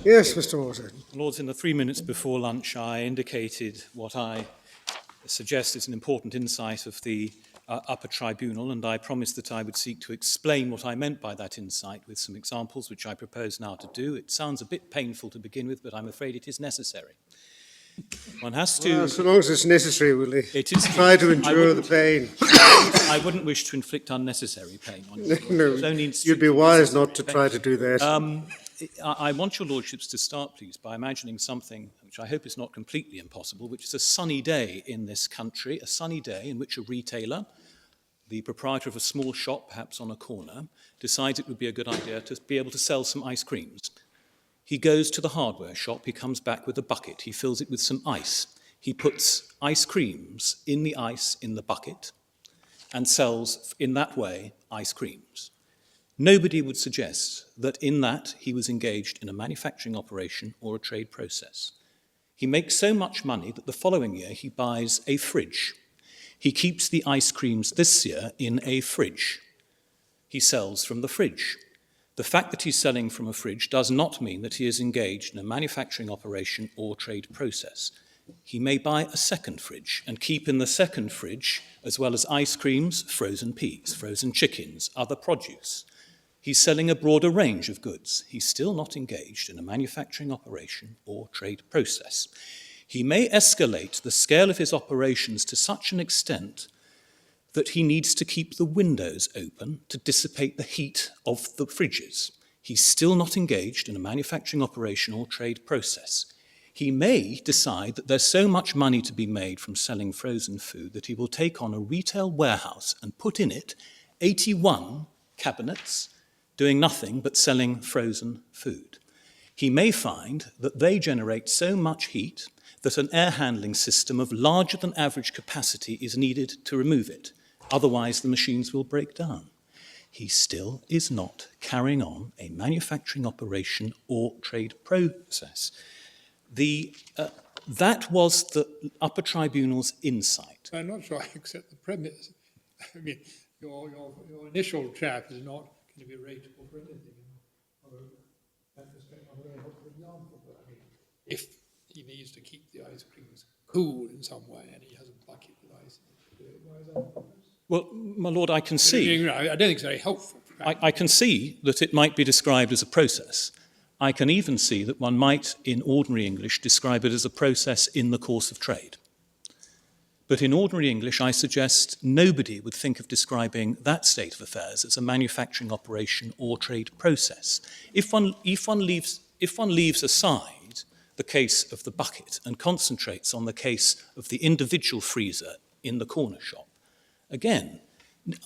Yes, Mr. Morton. Lords, in the 3 minutes before lunch, I indicated what I suggest is an important insight of the upper tribunal, and I promised that I would seek to explain what I meant by that insight with some examples, which I propose now to do. It sounds a bit painful to begin with, but I'm afraid it is necessary. One has to... Well, so long as it's necessary, we'll try to endure the pain. I wouldn't wish to inflict unnecessary pain on you. No, you'd be wise not to try to do that. I want your lordships to start, please, by imagining something which I hope is not completely impossible, which is a sunny day in this country, a sunny day in which a retailer, the proprietor of a small shop, perhaps on a corner, decides it would be a good idea to be able to sell some ice creams. He goes to the hardware shop, he comes back with a bucket, he fills it with some ice. He puts ice creams in the ice in the bucket and sells, in that way, ice creams. Nobody would suggest that in that he was engaged in a manufacturing operation or a trade process. He makes so much money that the following year he buys a fridge. He keeps the ice creams this year in a fridge. He sells from the fridge. The fact that he's selling from a fridge does not mean that he is engaged in a manufacturing operation or trade process. He may buy a second fridge and keep in the second fridge, as well as ice creams, frozen peas, frozen chickens, other produce. He's selling a broader range of goods. He's still not engaged in a manufacturing operation or trade process. He may escalate the scale of his operations to such an extent that he needs to keep the windows open to dissipate the heat of the fridges. He's still not engaged in a manufacturing operation or trade process. He may decide that there's so much money to be made from selling frozen food that he will take on a retail warehouse and put in it 81 cabinets doing nothing but selling frozen food. He may find that they generate so much heat that an air handling system of larger than average capacity is needed to remove it. Otherwise, the machines will break down. He still is not carrying on a manufacturing operation or trade process. That was the upper tribunal's insight. I'm not sure I accept the premise. I mean, your initial chap is not going to be rateable for anything. If he needs to keep the ice creams cool in some way and he has a bucket with ice in it, why is that? Well, my lord, I can see... I don't think it's very helpful. I can see that it might be described as a process. I can even see that one might, in ordinary English, describe it as a process in the course of trade. But in ordinary English, I suggest nobody would think of describing that state of affairs as a manufacturing operation or trade process. If one leaves aside the case of the bucket and concentrates on the case of the individual freezer in the corner shop, again,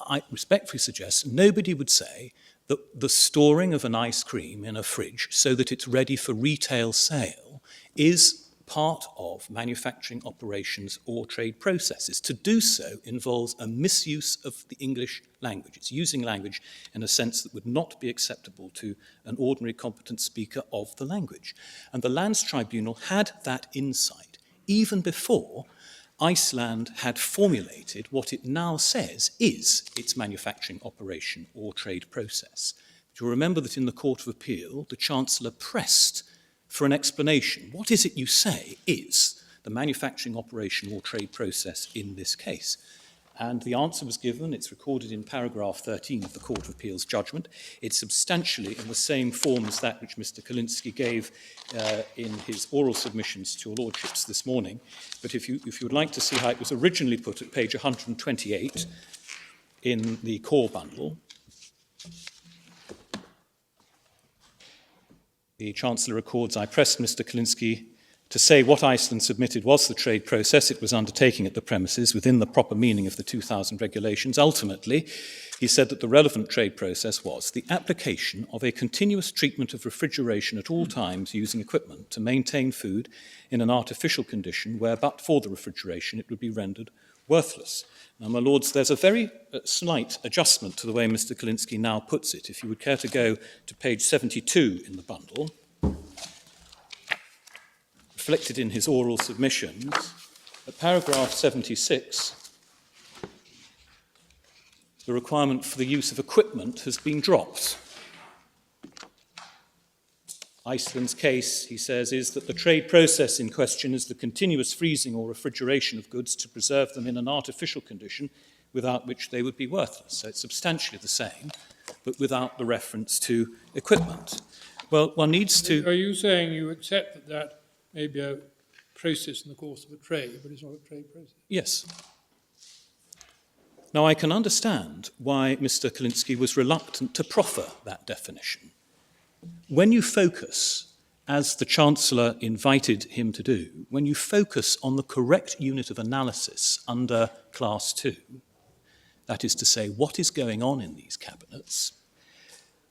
I respectfully suggest nobody would say that the storing of an ice cream in a fridge so that it's ready for retail sale is part of manufacturing operations or trade processes. To do so involves a misuse of the English language. It's using language in a sense that would not be acceptable to an ordinary competent speaker of the language. And the Lands Tribunal had that insight even before Iceland had formulated what it now says is its manufacturing operation or trade process. But you'll remember that in the Court of Appeal, the Chancellor pressed for an explanation. What is it you say is the manufacturing operation or trade process in this case? And the answer was given. It's recorded in paragraph 13 of the Court of Appeal's judgment. It's substantially in the same form as that which Mr. Kalinsky gave in his oral submissions to your lordships this morning. But if you would like to see how it was originally put at page 128 in the core bundle, the Chancellor records, I pressed Mr. Kalinsky to say what Iceland submitted was the trade process it was undertaking at the premises within the proper meaning of the 2000 regulations. Ultimately, he said that the relevant trade process was the application of a continuous treatment of refrigeration at all times using equipment to maintain food in an artificial condition where but for the refrigeration it would be rendered worthless. Now, my lords, there's a very slight adjustment to the way Mr. Kalinsky now puts it. If you would care to go to page 72 in the bundle, reflected in his oral submissions, at paragraph 76, the requirement for the use of equipment has been dropped. Iceland's case, he says, is that the trade process in question is the continuous freezing or refrigeration of goods to preserve them in an artificial condition without which they would be worthless. So it's substantially the same, but without the reference to equipment. Well, one needs to... Are you saying you accept that that may be a process in the course of a trade, but it's not a trade process? Yes. Now, I can understand why Mr. Kalinsky was reluctant to proffer that definition. When you focus, as the Chancellor invited him to do, when you focus on the correct unit of analysis under Class 2, that is to say, what is going on in these cabinets,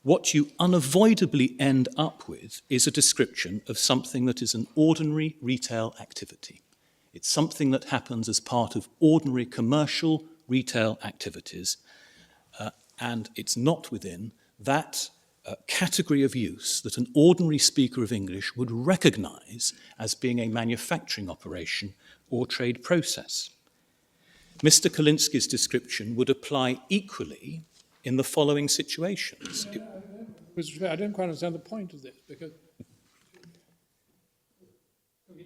what you unavoidably end up with is a description of something that is an ordinary retail activity. It's something that happens as part of ordinary commercial retail activities, and it's not within that category of use that an ordinary speaker of English would recognise as being a manufacturing operation or trade process. Mr. Kalinsky's description would apply equally in the following situations. I don't quite understand the point of this, because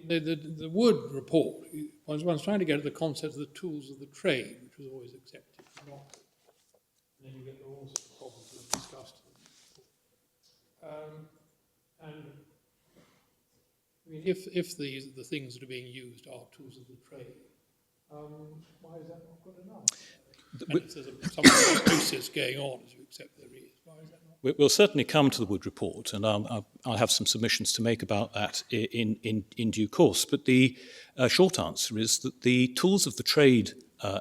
the Wood report, one's trying to get at the concept of the tools of the trade, which was always accepted. And then you get all sorts of problems that are discussed. And I mean, if the things that are being used are tools of the trade, why is that not good enough? And if there's some process going on, as you accept there is, why is that not? We'll certainly come to the Wood report, and I'll have some submissions to make about that in due course. But the short answer is that the tools of the trade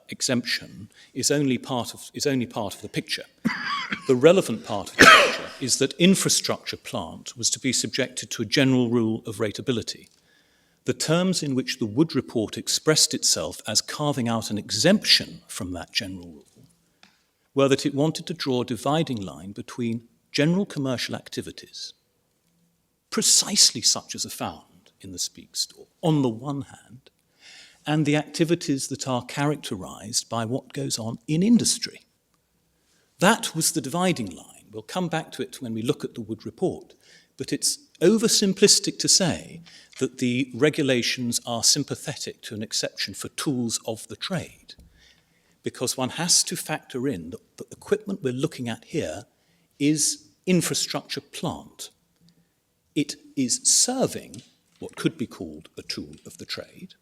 exemption is only part of the picture. The relevant part of the picture is that infrastructure plant was to be subjected to a general rule of rateability. The terms in which the Wood report expressed itself as carving out an exemption from that general rule were that it wanted to draw a dividing line between general commercial activities, precisely such as are found in the Speak Store, on the one hand, and the activities that are characterised by what goes on in industry. That was the dividing line. We'll come back to it when we look at the Wood report, but it's oversimplistic to say that the regulations are sympathetic to an exception for tools of the trade, because one has to factor in that the equipment we're looking at here is infrastructure plant. It is serving what could be called a tool of the trade.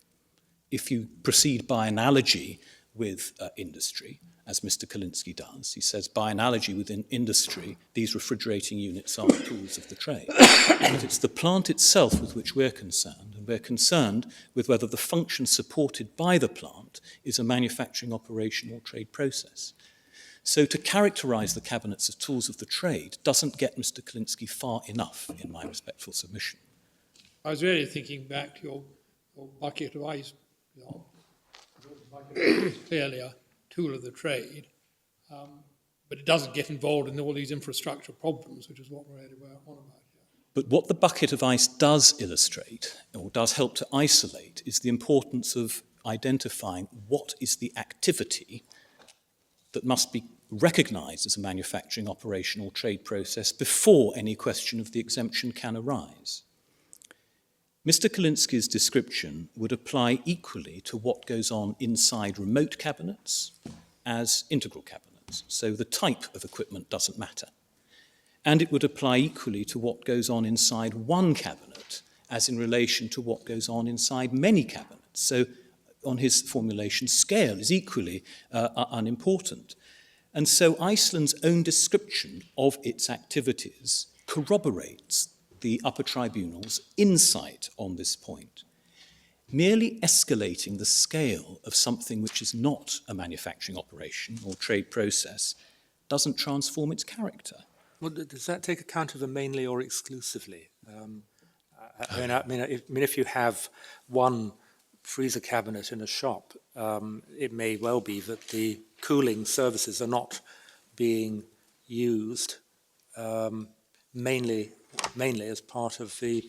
If you proceed by analogy with industry, as Mr. Kalinsky does, he says, by analogy within industry, these refrigerating units are tools of the trade. But it's the plant itself with which we're concerned, and we're concerned with whether the function supported by the plant is a manufacturing operation or trade process. So to characterise the cabinets as tools of the trade doesn't get Mr. Kalinsky far enough, in my respectful submission. I was really thinking back to your bucket of ice. Your bucket is clearly a tool of the trade, but it doesn't get involved in all these infrastructure problems, which is what we're on about here. But what the bucket of ice does illustrate, or does help to isolate, is the importance of identifying what is the activity that must be recognised as a manufacturing operation or trade process before any question of the exemption can arise. Mr. Kalinsky's description would apply equally to what goes on inside remote cabinets as integral cabinets, so the type of equipment doesn't matter. And it would apply equally to what goes on inside one cabinet as in relation to what goes on inside many cabinets. So on his formulation, scale is equally unimportant. And so Iceland's own description of its activities corroborates the upper tribunal's insight on this point. Merely escalating the scale of something which is not a manufacturing operation or trade process doesn't transform its character. Well, does that take account of the mainly or exclusively? I mean, if you have one freezer cabinet in a shop, it may well be that the cooling services are not being used mainly as part of the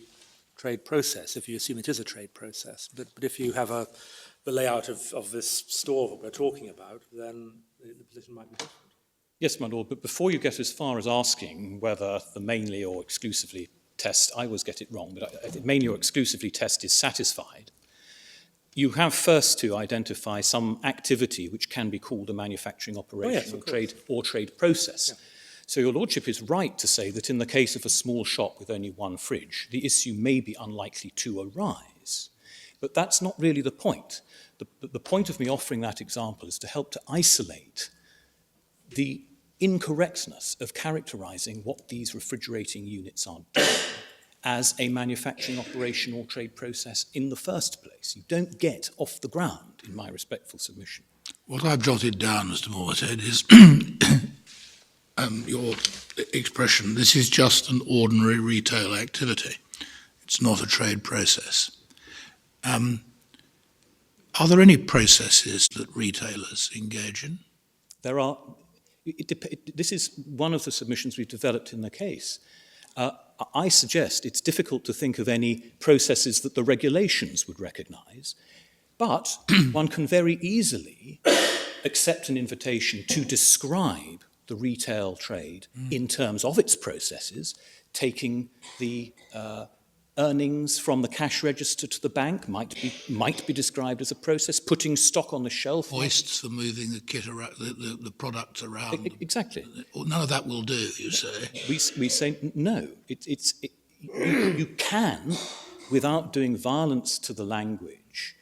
trade process, if you assume it is a trade process. But if you have the layout of this store that we're talking about, then the position might be different. Yes, my lord, but before you get as far as asking whether the mainly or exclusively test, I always get it wrong, but mainly or exclusively test is satisfied, you have first to identify some activity which can be called a manufacturing operation or trade process. Yeah. So your Lordship is right to say that in the case of a small shop with only one fridge, the issue may be unlikely to arise. But that's not really the point. The point of me offering that example is to help to isolate the incorrectness of characterizing what these refrigerating units are doing as a manufacturing operation or trade process in the first place. You don't get off the ground, in my respectful submission. What I've jotted down, Mr. Morshead, is your expression, this is just an ordinary retail activity. It's not a trade process. Are there any processes that retailers engage in? There are. This is one of the submissions we've developed in the case. I suggest it's difficult to think of any processes that the regulations would recognise, but one can very easily accept an invitation to describe the retail trade in terms of its processes, taking the earnings from the cash register to the bank might be described as a process, putting stock on the shelf. Hoists for moving the kit around, the products around. Exactly. None of that will do, you say. We say no. You can, without doing violence to the language,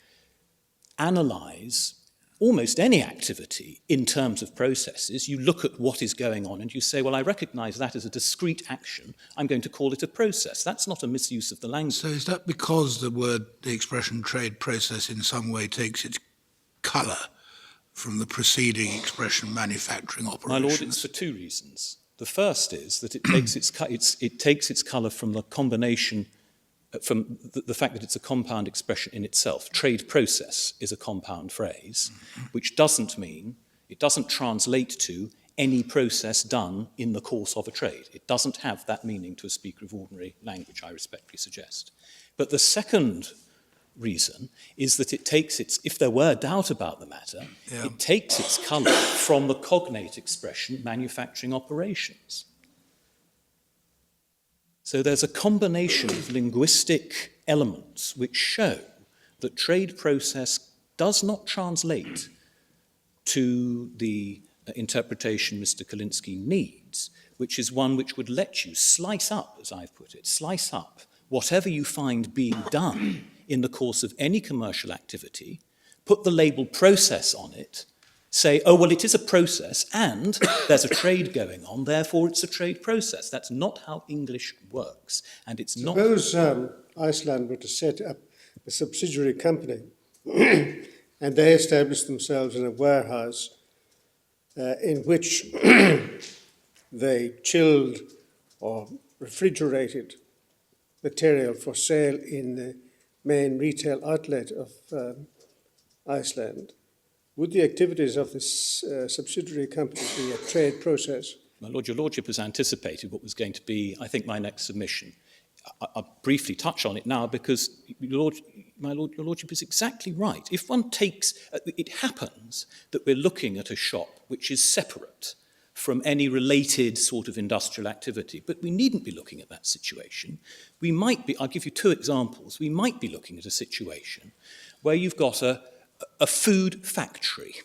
analyse almost any activity in terms of processes. You look at what is going on and you say, well, I recognise that as a discrete action. I'm going to call it a process. That's not a misuse of the language. So is that because the expression trade process in some way takes its colour from the preceding expression manufacturing operations? My Lord, it's for two reasons. The first is that it takes its colour from the combination, from the fact that it's a compound expression in itself. Trade process is a compound phrase, which doesn't mean, it doesn't translate to any process done in the course of a trade. It doesn't have that meaning to a speaker of ordinary language, I respectfully suggest. But the second reason is that it takes its, if there were doubt about the matter, it takes its colour from the cognate expression manufacturing operations. So there's a combination of linguistic elements which show that trade process does not translate to the interpretation Mr. Kalinsky needs, which is one which would let you slice up, as I've put it, slice up whatever you find being done in the course of any commercial activity, put the label process on it, say, oh, well, it is a process and there's a trade going on, therefore it's a trade process. That's not how English works. And it's not... Suppose Iceland were to set up a subsidiary company and they established themselves in a warehouse in which they chilled or refrigerated material for sale in the main retail outlet of Iceland. Would the activities of this subsidiary company be a trade process? My Lord, your Lordship has anticipated what was going to be, I think, my next submission. I'll briefly touch on it now because, your Lordship is exactly right. If one takes, it happens that we're looking at a shop which is separate from any related sort of industrial activity, but we needn't be looking at that situation. We might be, I'll give you two examples, we might be looking at a situation where you've got a food factory.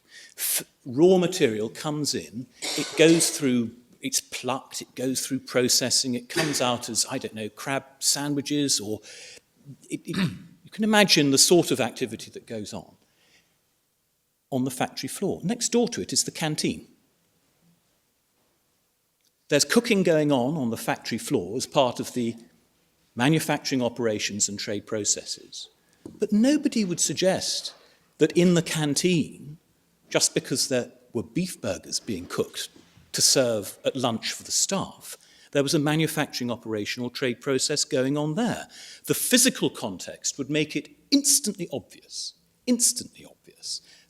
Raw material comes in, it goes through, it's plucked, it goes through processing, it comes out as, I don't know, crab sandwiches, or you can imagine the sort of activity that goes on the factory floor. Next door to it is the canteen. There's cooking going on the factory floor as part of the manufacturing operations and trade processes. But nobody would suggest that in the canteen, just because there were beef burgers being cooked to serve at lunch for the staff, there was a manufacturing operation or trade process going on there. The physical context would make it instantly obvious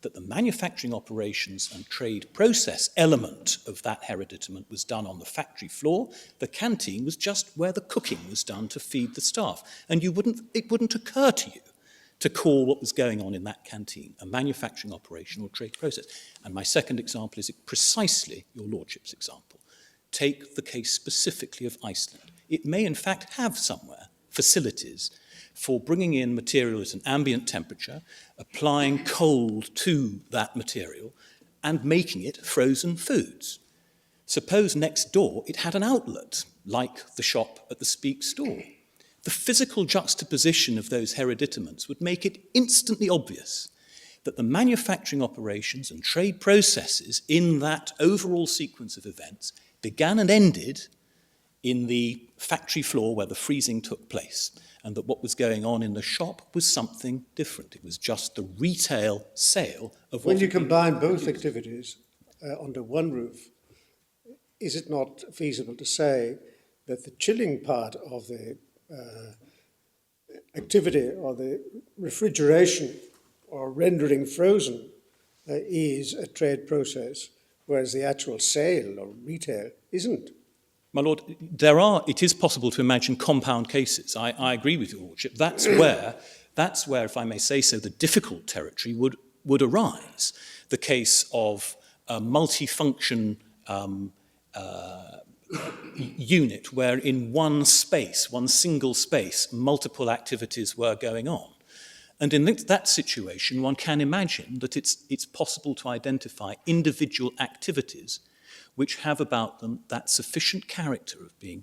that the manufacturing operations and trade process element of that hereditament was done on the factory floor. The canteen was just where the cooking was done to feed the staff. And it wouldn't occur to you to call what was going on in that canteen a manufacturing operation or trade process. And my second example is precisely your Lordship's example. take the case specifically of Iceland. It may in fact have somewhere facilities for bringing in material at an ambient temperature, applying cold to that material, and making it frozen foods. Suppose next door it had an outlet, like the shop at the Speak store. The physical juxtaposition of those hereditaments would make it instantly obvious that the manufacturing operations and trade processes in that overall sequence of events began and ended in the factory floor where the freezing took place, and that what was going on in the shop was something different. It was just the retail sale of what When you had been combine both produced. activities under one roof, is it not feasible to say that the chilling part of the activity or the refrigeration or rendering frozen is a trade process, whereas the actual sale or retail isn't? My Lord, it is possible to imagine compound cases. I agree with your Lordship. That's where, if I may say so, the difficult territory would arise. The case of a multifunction unit where in one single space, multiple activities were going on. And in that situation, one can imagine that it's possible to identify individual activities which have about them that sufficient character of being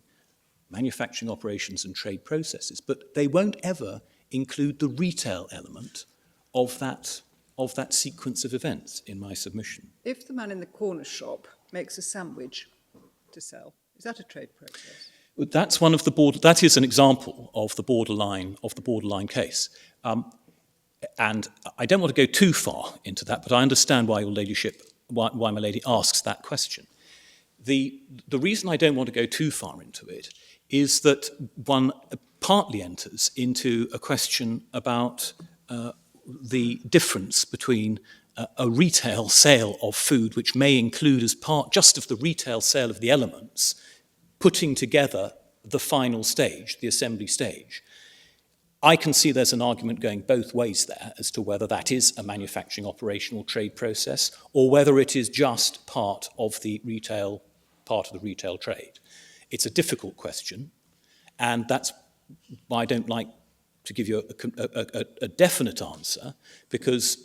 manufacturing operations and trade processes, but they won't ever include the retail element of that sequence of events in my submission. If the man in the corner shop makes a sandwich to sell, is that a trade process? That's one of that is an example of the borderline case. And I don't want to go too far into that, but I understand why your ladyship, why my lady asks that question. The reason I don't want to go too far into it is that one partly enters into a question about the difference between a retail sale of food, which may include as part just of the retail sale of the elements, putting together the final stage, the assembly stage. I can see there's an argument going both ways there as to whether that is a manufacturing operational trade process or whether it is just part of the retail trade. It's a difficult question, and that's why I don't like to give you a definite answer, because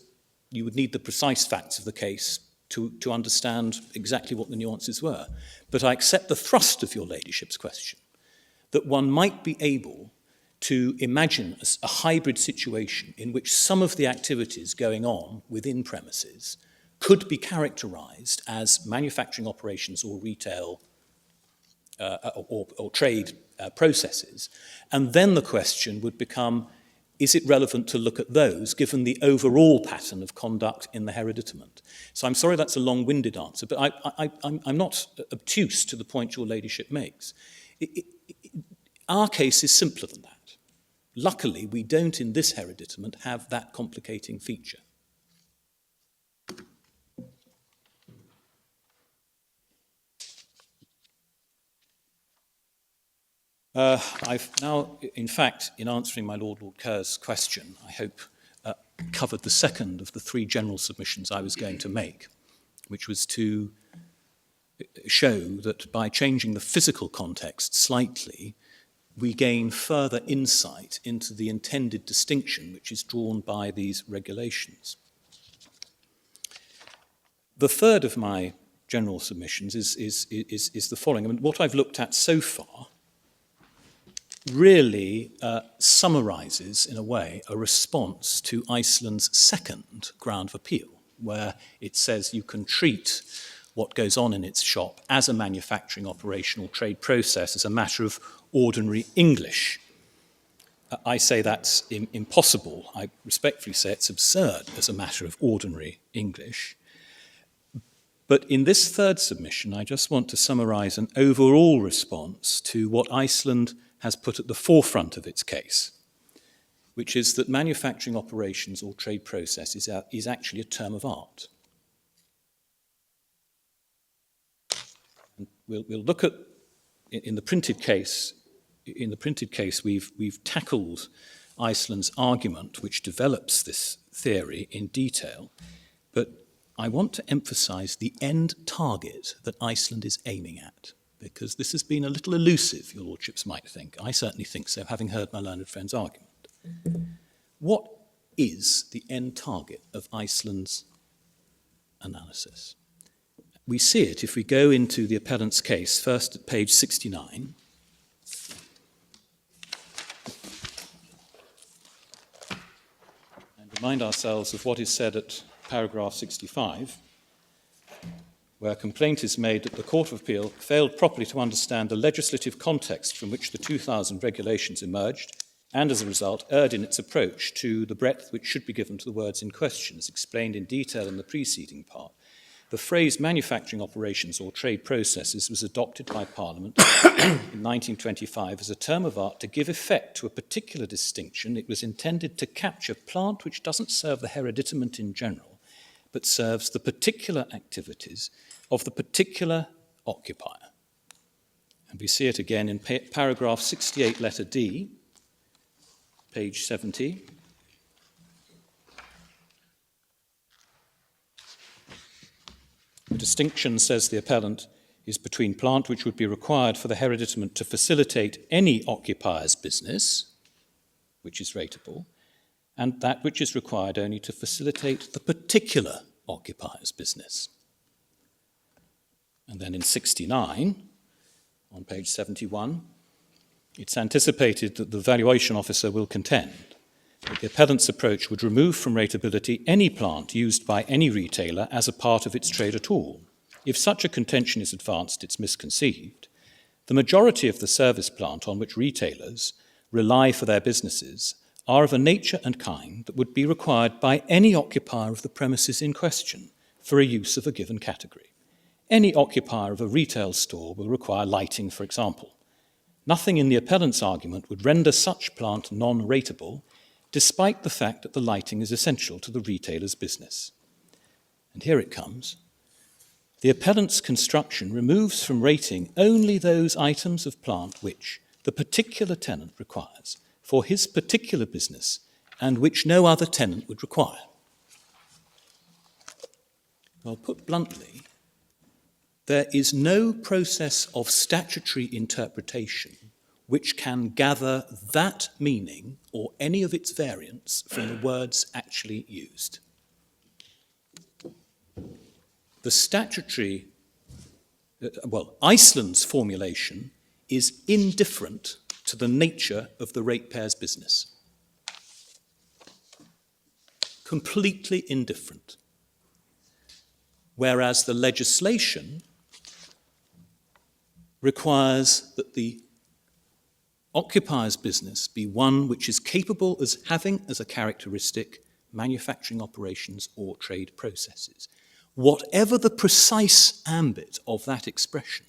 you would need the precise facts of the case to understand exactly what the nuances were. But I accept the thrust of your ladyship's question, that one might be able to imagine a hybrid situation in which some of the activities going on within premises could be characterized as manufacturing operations or retail or trade processes. And then the question would become, is it relevant to look at those given the overall pattern of conduct in the hereditament? So I'm sorry that's a long-winded answer, but I'm not obtuse to the point your ladyship makes. Our case is simpler than that. Luckily, we don't in this hereditament have that complicating feature. I've now, in fact, in answering my Lord Kerr's question, I hope covered the second of the three general submissions I was going to make, which was to show that by changing the physical context slightly, we gain further insight into the intended distinction which is drawn by these regulations. The third of my general submissions is the following. I mean, what I've looked at so far really summarizes, in a way, a response to Iceland's second ground of appeal, where it says you can treat what goes on in its shop as a manufacturing operational trade process as a matter of ordinary English. I say that's impossible. I respectfully say it's absurd as a matter of ordinary English. But in this third submission, I just want to summarize an overall response to what Iceland has put at the forefront of its case, which is that manufacturing operations or trade process is actually a term of art. And we'll look at, in the printed case, we've tackled Iceland's argument, which develops this theory in detail, but I want to emphasize the end target that Iceland is aiming at, because this has been a little elusive, your lordships might think. I certainly think so, having heard my learned friend's argument. What is the end target of Iceland's analysis? We see it if we go into the appellant's case, first at page 69. And remind ourselves of what is said at paragraph 65, where complaint is made that the Court of Appeal failed properly to understand the legislative context from which the 2000 regulations emerged, and as a result erred in its approach to the breadth which should be given to the words in question, as explained in detail in the preceding part. The phrase manufacturing operations or trade processes was adopted by Parliament in 1925 as a term of art to give effect to a particular distinction. It was intended to capture plant which doesn't serve the hereditament in general, but serves the particular activities of the particular occupier. And we see it again in paragraph 68, letter D, page 70. The distinction, says the appellant, is between plant which would be required for the hereditament to facilitate any occupier's business, which is rateable, and that which is required only to facilitate the particular occupier's business. And then in 69, on page 71, it's anticipated that the valuation officer will contend that the appellant's approach would remove from rateability any plant used by any retailer as a part of its trade at all. If such a contention is advanced, it's misconceived. The majority of the service plant on which retailers rely for their businesses are of a nature and kind that would be required by any occupier of the premises in question for a use of a given category. Any occupier of a retail store will require lighting, for example. Nothing in the appellant's argument would render such plant non-rateable, despite the fact that the lighting is essential to the retailer's business. And here it comes. The appellant's construction removes from rating only those items of plant which the particular tenant requires for his particular business and which no other tenant would require. Well, put bluntly, there is no process of statutory interpretation which can gather that meaning or any of its variants from the words actually used. The statutory, Iceland's formulation is indifferent to the nature of the ratepayer's business. Completely indifferent. Whereas the legislation requires that the occupier's business be one which is capable as having as a characteristic manufacturing operations or trade processes. Whatever the precise ambit of that expression,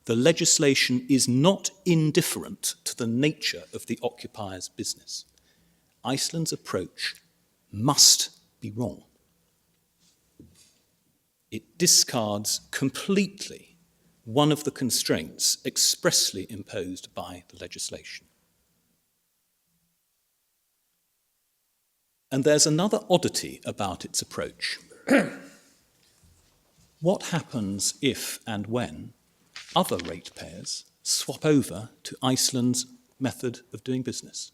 the legislation is not indifferent to the nature of the occupier's business. Iceland's approach must be wrong. It discards completely one of the constraints expressly imposed by the legislation. And there's another oddity about its approach. What happens if and when other ratepayers swap over to Iceland's method of doing business?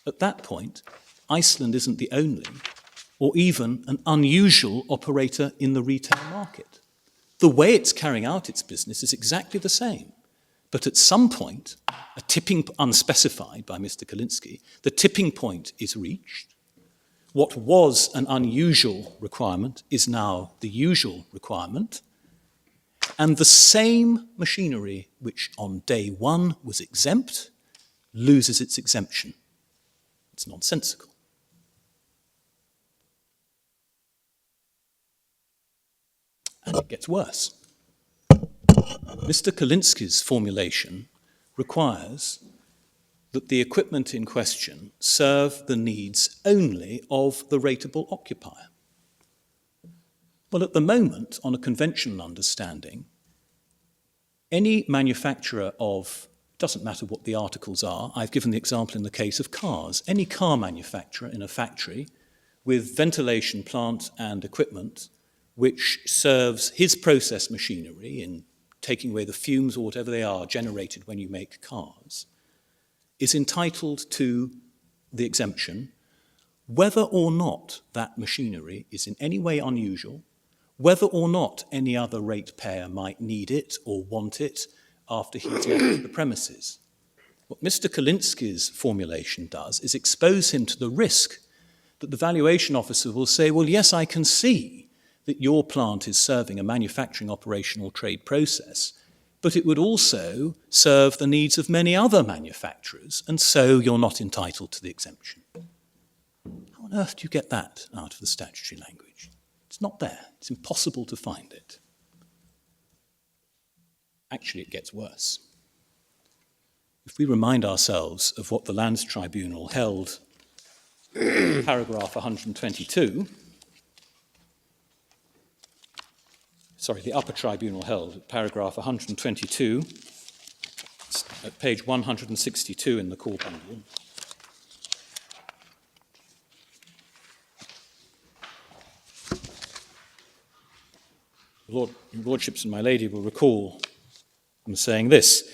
At that point, Iceland isn't the only or even an unusual operator in the retail market. The way it's carrying out its business is exactly the same. But at some point, a tipping, unspecified by Mr. Kalinsky, the tipping point is reached. What was an unusual requirement is now the usual requirement. And the same machinery which on day one was exempt loses its exemption. It's nonsensical. And it gets worse. Mr. Kalinsky's formulation requires that the equipment in question serve the needs only of the rateable occupier. Well, at the moment, on a conventional understanding, any manufacturer of, doesn't matter what the articles are, I've given the example in the case of cars, any car manufacturer in a factory with ventilation plant and equipment which serves his process machinery in taking away the fumes or whatever they are generated when you make cars, is entitled to the exemption whether or not that machinery is in any way unusual, whether or not any other ratepayer might need it or want it after he's left the premises. What Mr. Kalinski's formulation does is expose him to the risk that the valuation officer will say, well, yes, I can see that your plant is serving a manufacturing operation or trade process, but it would also serve the needs of many other manufacturers, and so you're not entitled to the exemption. How on earth do you get that out of the statutory language? It's not there. It's impossible to find it. Actually, it gets worse. If we remind ourselves of what the Lands Tribunal held, paragraph 122, the Upper Tribunal held, paragraph 122, at page 162 in the core bundle. Your Lordships and my Lady will recall them saying this: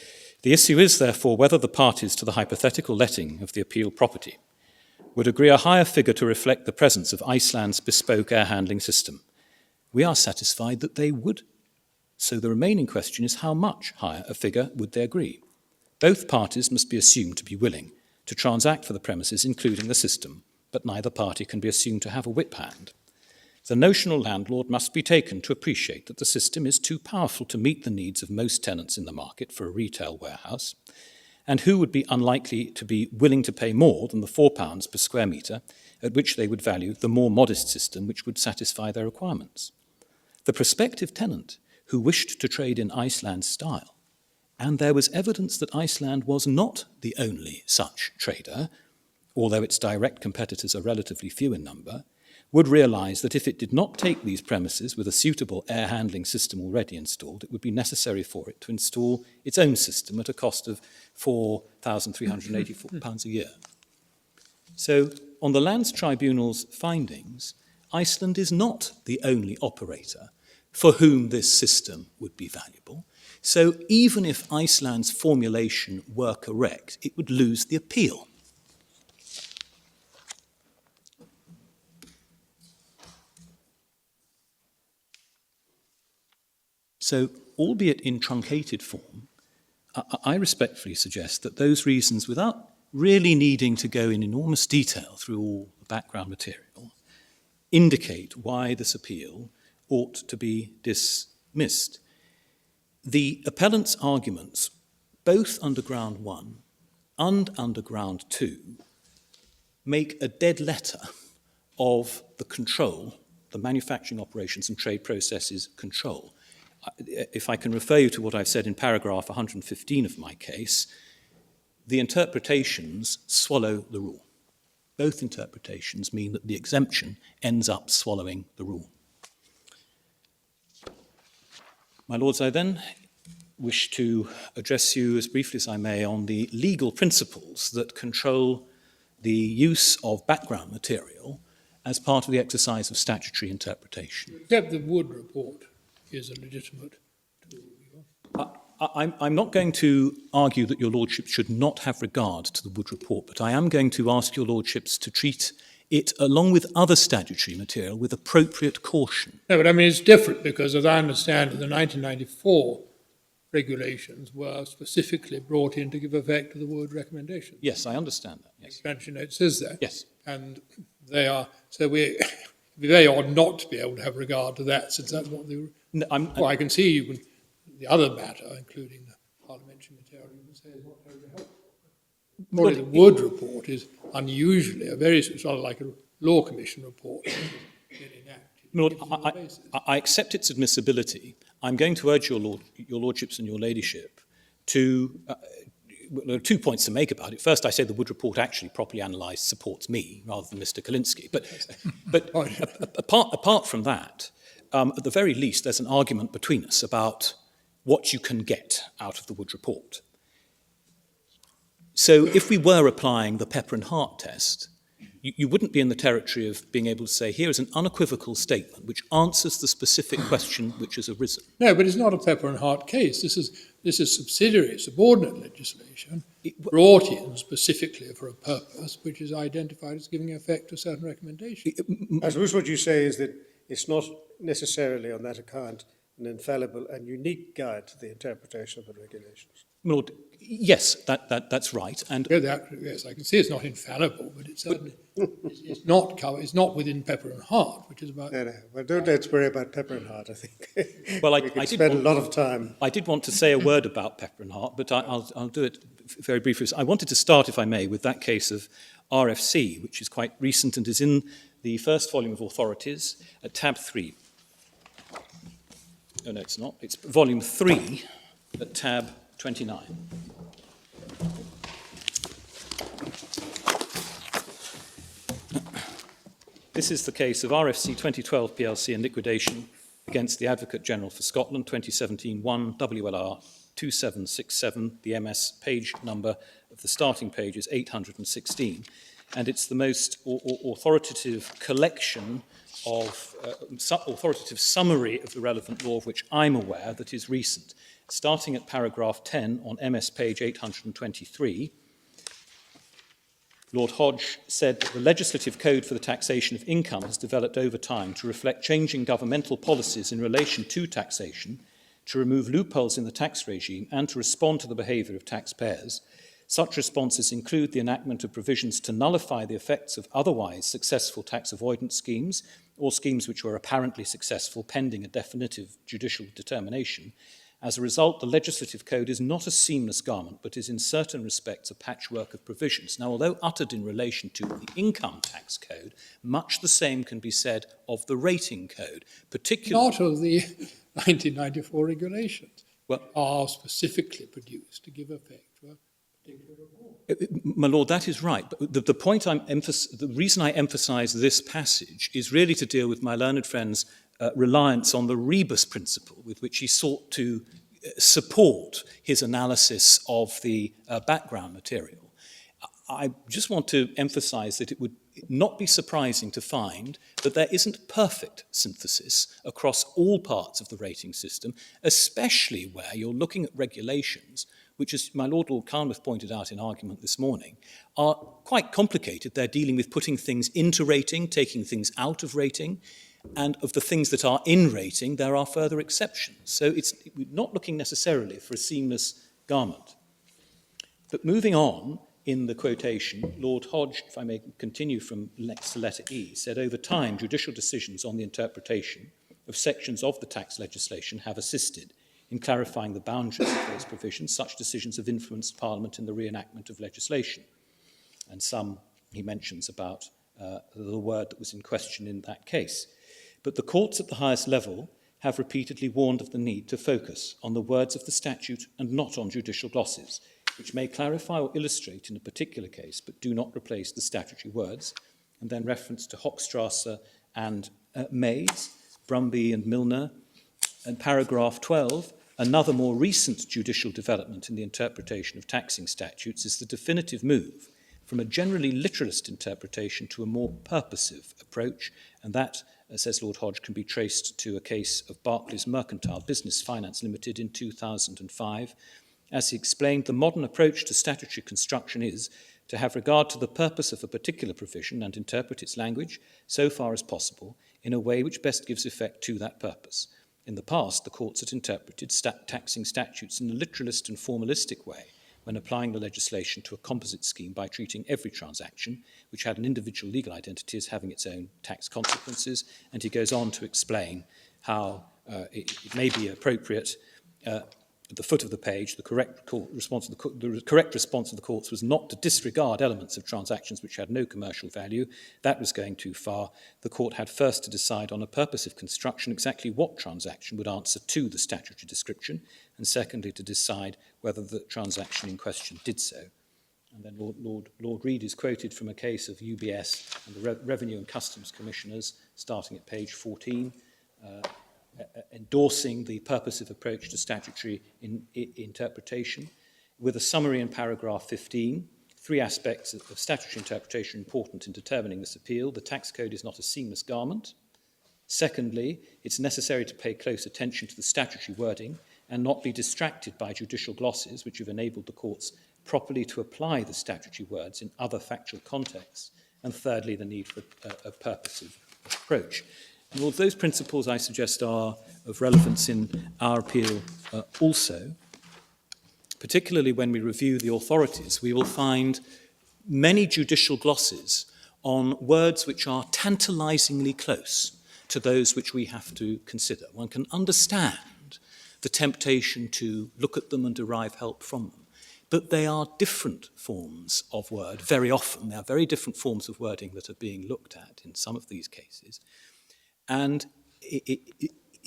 the issue is, therefore, whether the parties to the hypothetical letting of the appealed property would agree a higher figure to reflect the presence of Iceland's bespoke air handling system. We are satisfied that they would. So the remaining question is, how much higher a figure would they agree? Both parties must be assumed to be willing to transact for the premises, including the system, but neither party can be assumed to have a whip hand. The notional landlord must be taken to appreciate that the system is too powerful to meet the needs of most tenants in the market for a retail warehouse, and who would be unlikely to be willing to pay more than the £4 per square metre at which they would value the more modest system which would satisfy their requirements. The prospective tenant who wished to trade in Iceland's style, and there was evidence that Iceland was not the only such trader, although its direct competitors are relatively few in number, would realise that if it did not take these premises with a suitable air handling system already installed, it would be necessary for it to install its own system at a cost of £4,384 a year. So, on the Lands Tribunal's findings, Iceland is not the only operator for whom this system would be valuable. So even if Iceland's formulation were correct, it would lose the appeal. So, albeit in truncated form, I respectfully suggest that those reasons, without really needing to go in enormous detail through all the background material, indicate why this appeal ought to be dismissed. The appellant's arguments, both under Ground 1 and under Ground 2, make a dead letter of the control, the manufacturing operations and trade processes control. If I can refer you to what I've said in paragraph 115 of my case, the interpretations swallow the rule. Both interpretations mean that the exemption ends up swallowing the rule. My Lords, I then wish to address you as briefly as I may on the legal principles that control the use of background material as part of the exercise of statutory interpretation. Except the Wood report is a legitimate tool. I'm not going to argue that your Lordships should not have regard to the Wood report, but I am going to ask your Lordships to treat it, along with other statutory material, with appropriate caution. No, but I mean, it's different because, as I understand it, the 1994 regulations were specifically brought in to give effect to the Wood recommendation. Yes, I understand that. Yes. The expansion note says that. Yes. And they are, so it'd be very odd not to be able to have regard to that, since that's what the... No, well, I can see you can, the other matter, including the parliamentary material, you can say is not very helpful. Probably the Wood report is unusually a sort of like a law commission report. Lord, I accept its admissibility. I'm going to urge your Lordships and your Ladyship to... there are 2 points to make about it. First, I say the Wood report actually properly analysed supports me rather than Mr. Kalinski. But apart from that, at the very least, there's an argument between us about what you can get out of the Wood report. So if we were applying the Pepper and Hart test, you wouldn't be in the territory of being able to say, here is an unequivocal statement which answers the specific question which has arisen. No, but it's not a pepper and heart case. This is subsidiary, subordinate legislation brought in specifically for a purpose which is identified as giving effect to certain recommendations. I suppose what you say is that it's not necessarily on that account an infallible and unique guide to the interpretation of the regulations. Lord, yes, that's right. And Yes, I can see it's not infallible, but it's certainly it's not within pepper and heart, which is about. No. Well, don't let's worry about pepper and heart, I think. well, we could spend a lot of time. I did want to say a word about pepper and heart, but I'll do it very briefly. I wanted to start, if I may, with that case of RFC, which is quite recent and is in the first volume of Authorities at tab 3. Oh, no, it's not. It's volume 3 at tab 29. This is the case of RFC 2012 PLC and liquidation against the Advocate General for Scotland, 2017-1 WLR 2767. The MS page number of the starting page is 816. And it's the most authoritative collection of authoritative summary of the relevant law of which I'm aware that is recent. Starting at paragraph 10 on MS page 823, Lord Hodge said that the legislative code for the taxation of income has developed over time to reflect changing governmental policies in relation to taxation, to remove loopholes in the tax regime and to respond to the behaviour of taxpayers. Such responses include the enactment of provisions to nullify the effects of otherwise successful tax avoidance schemes or schemes which were apparently successful pending a definitive judicial determination. As a result, the legislative code is not a seamless garment, but is in certain respects a patchwork of provisions. Now, although uttered in relation to the income tax code, much the same can be said of the rating code, particularly... Not of the 1994 regulations, well, are specifically produced to give effect to a particular report. My Lord, that is right. But the reason I emphasise this passage is really to deal with my learned friend's reliance on the rebus principle with which he sought to support his analysis of the background material. I just want to emphasise that it would not be surprising to find that there isn't perfect synthesis across all parts of the rating system, especially where you're looking at regulations which, as my Lord Carnwath pointed out in argument this morning, are quite complicated. They're dealing with putting things into rating, taking things out of rating, and of the things that are in rating, there are further exceptions. So we're not looking necessarily for a seamless garment. But moving on, in the quotation, Lord Hodge, if I may continue from next to letter E, said, over time, judicial decisions on the interpretation of sections of the tax legislation have assisted in clarifying the boundaries of those provisions. Such decisions have influenced Parliament in the reenactment of legislation. And some he mentions about the word that was in question in that case. But the courts at the highest level have repeatedly warned of the need to focus on the words of the statute and not on judicial glosses, which may clarify or illustrate in a particular case, but do not replace the statutory words. And then reference to Hochstrasse and Mays, Brumby and Milner. And paragraph 12, another more recent judicial development in the interpretation of taxing statutes is the definitive move from a generally literalist interpretation to a more purposive approach, and that, says Lord Hodge, can be traced to a case of Barclays Mercantile Business Finance Limited in 2005. As he explained, the modern approach to statutory construction is to have regard to the purpose of a particular provision and interpret its language, so far as possible, in a way which best gives effect to that purpose. In the past, the courts had interpreted taxing statutes in a literalist and formalistic way when applying the legislation to a composite scheme by treating every transaction, which had an individual legal identity, as having its own tax consequences. And he goes on to explain how it may be appropriate at the foot of the page, the correct response of the courts was not to disregard elements of transactions which had no commercial value. That was going too far. The court had first to decide on a purpose of construction exactly what transaction would answer to the statutory description, and secondly to decide whether the transaction in question did so. And then Lord Reid is quoted from a case of UBS and the Revenue and Customs Commissioners, starting at page 14, endorsing the purposive approach to statutory interpretation, with a summary in paragraph 15, three aspects of statutory interpretation important in determining this appeal. The tax code is not a seamless garment. Secondly, it's necessary to pay close attention to the statutory wording and not be distracted by judicial glosses which have enabled the courts properly to apply the statutory words in other factual contexts. And thirdly, the need for a purposive approach. And all of those principles, I suggest, are of relevance in our appeal also. Particularly when we review the authorities, we will find many judicial glosses on words which are tantalizingly close to those which we have to consider. One can understand the temptation to look at them and derive help from them, but they are different forms of word. Very often, they are very different forms of wording that are being looked at in some of these cases. And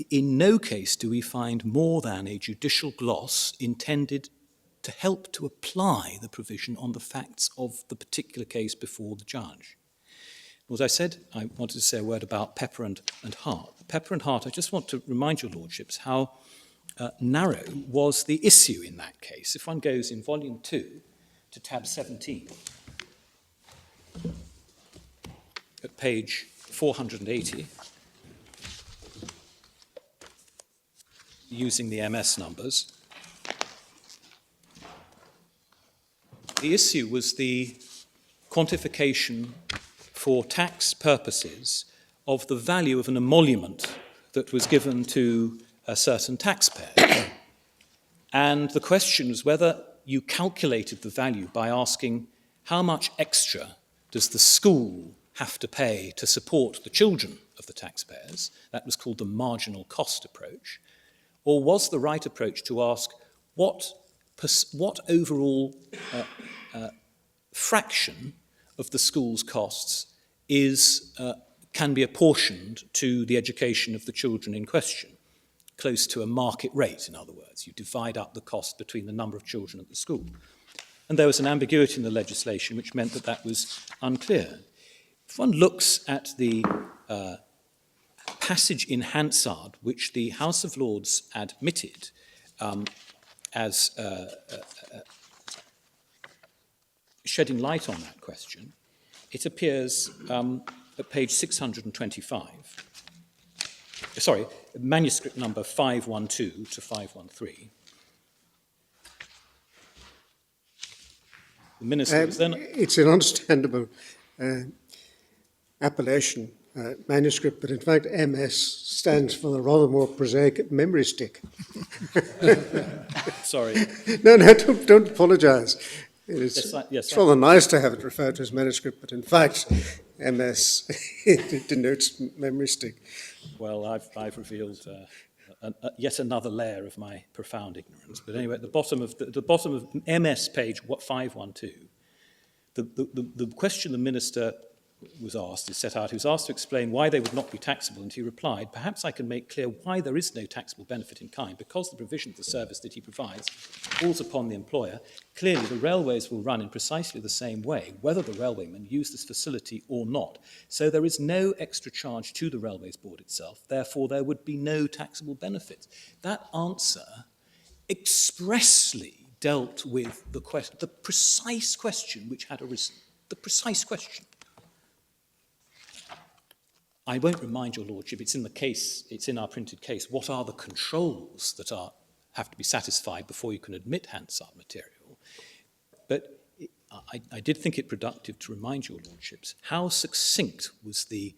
in no case do we find more than a judicial gloss intended to help to apply the provision on the facts of the particular case before the judge. As I said, I wanted to say a word about Pepper and Hart. Pepper and Hart, I just want to remind your lordships how narrow was the issue in that case. If one goes in volume 2 to tab 17, at page 480, using the MS numbers, the issue was the quantification for tax purposes of the value of an emolument that was given to a certain taxpayer. And the question was whether you calculated the value by asking how much extra does the school have to pay to support the children of the taxpayers. That was called the marginal cost approach. Or was the right approach to ask what overall fraction of the school's costs can be apportioned to the education of the children in question, close to a market rate, in other words. You divide up the cost between the number of children at the school. And there was an ambiguity in the legislation which meant that that was unclear. If one looks at the passage in Hansard, which the House of Lords admitted as shedding light on that question, it appears at page 625. Sorry, manuscript number 512 to 513. The minister was then... It's an understandable appellation, manuscript, but in fact MS stands for the rather more prosaic memory stick. Sorry. No, don't apologise. It's rather nice to have it referred to as manuscript, but in fact, MS it denotes memory stick. Well, I've revealed yet another layer of my profound ignorance. But anyway, at the bottom of MS page 512, the question the minister was asked is set out. He was asked to explain why they would not be taxable, and he replied, "Perhaps I can make clear why there is no taxable benefit in kind, because the provision of the service that he provides falls upon the employer. Clearly, the railways will run in precisely the same way, whether the railwaymen use this facility or not. So there is no extra charge to the Railways Board itself. Therefore, there would be no taxable benefit." That answer expressly dealt with the precise question which had arisen. The precise question. I won't remind your lordship, it's in the case, it's in our printed case, what are the controls that have to be satisfied before you can admit Hansard material. But I did think it productive to remind your lordships how succinct was the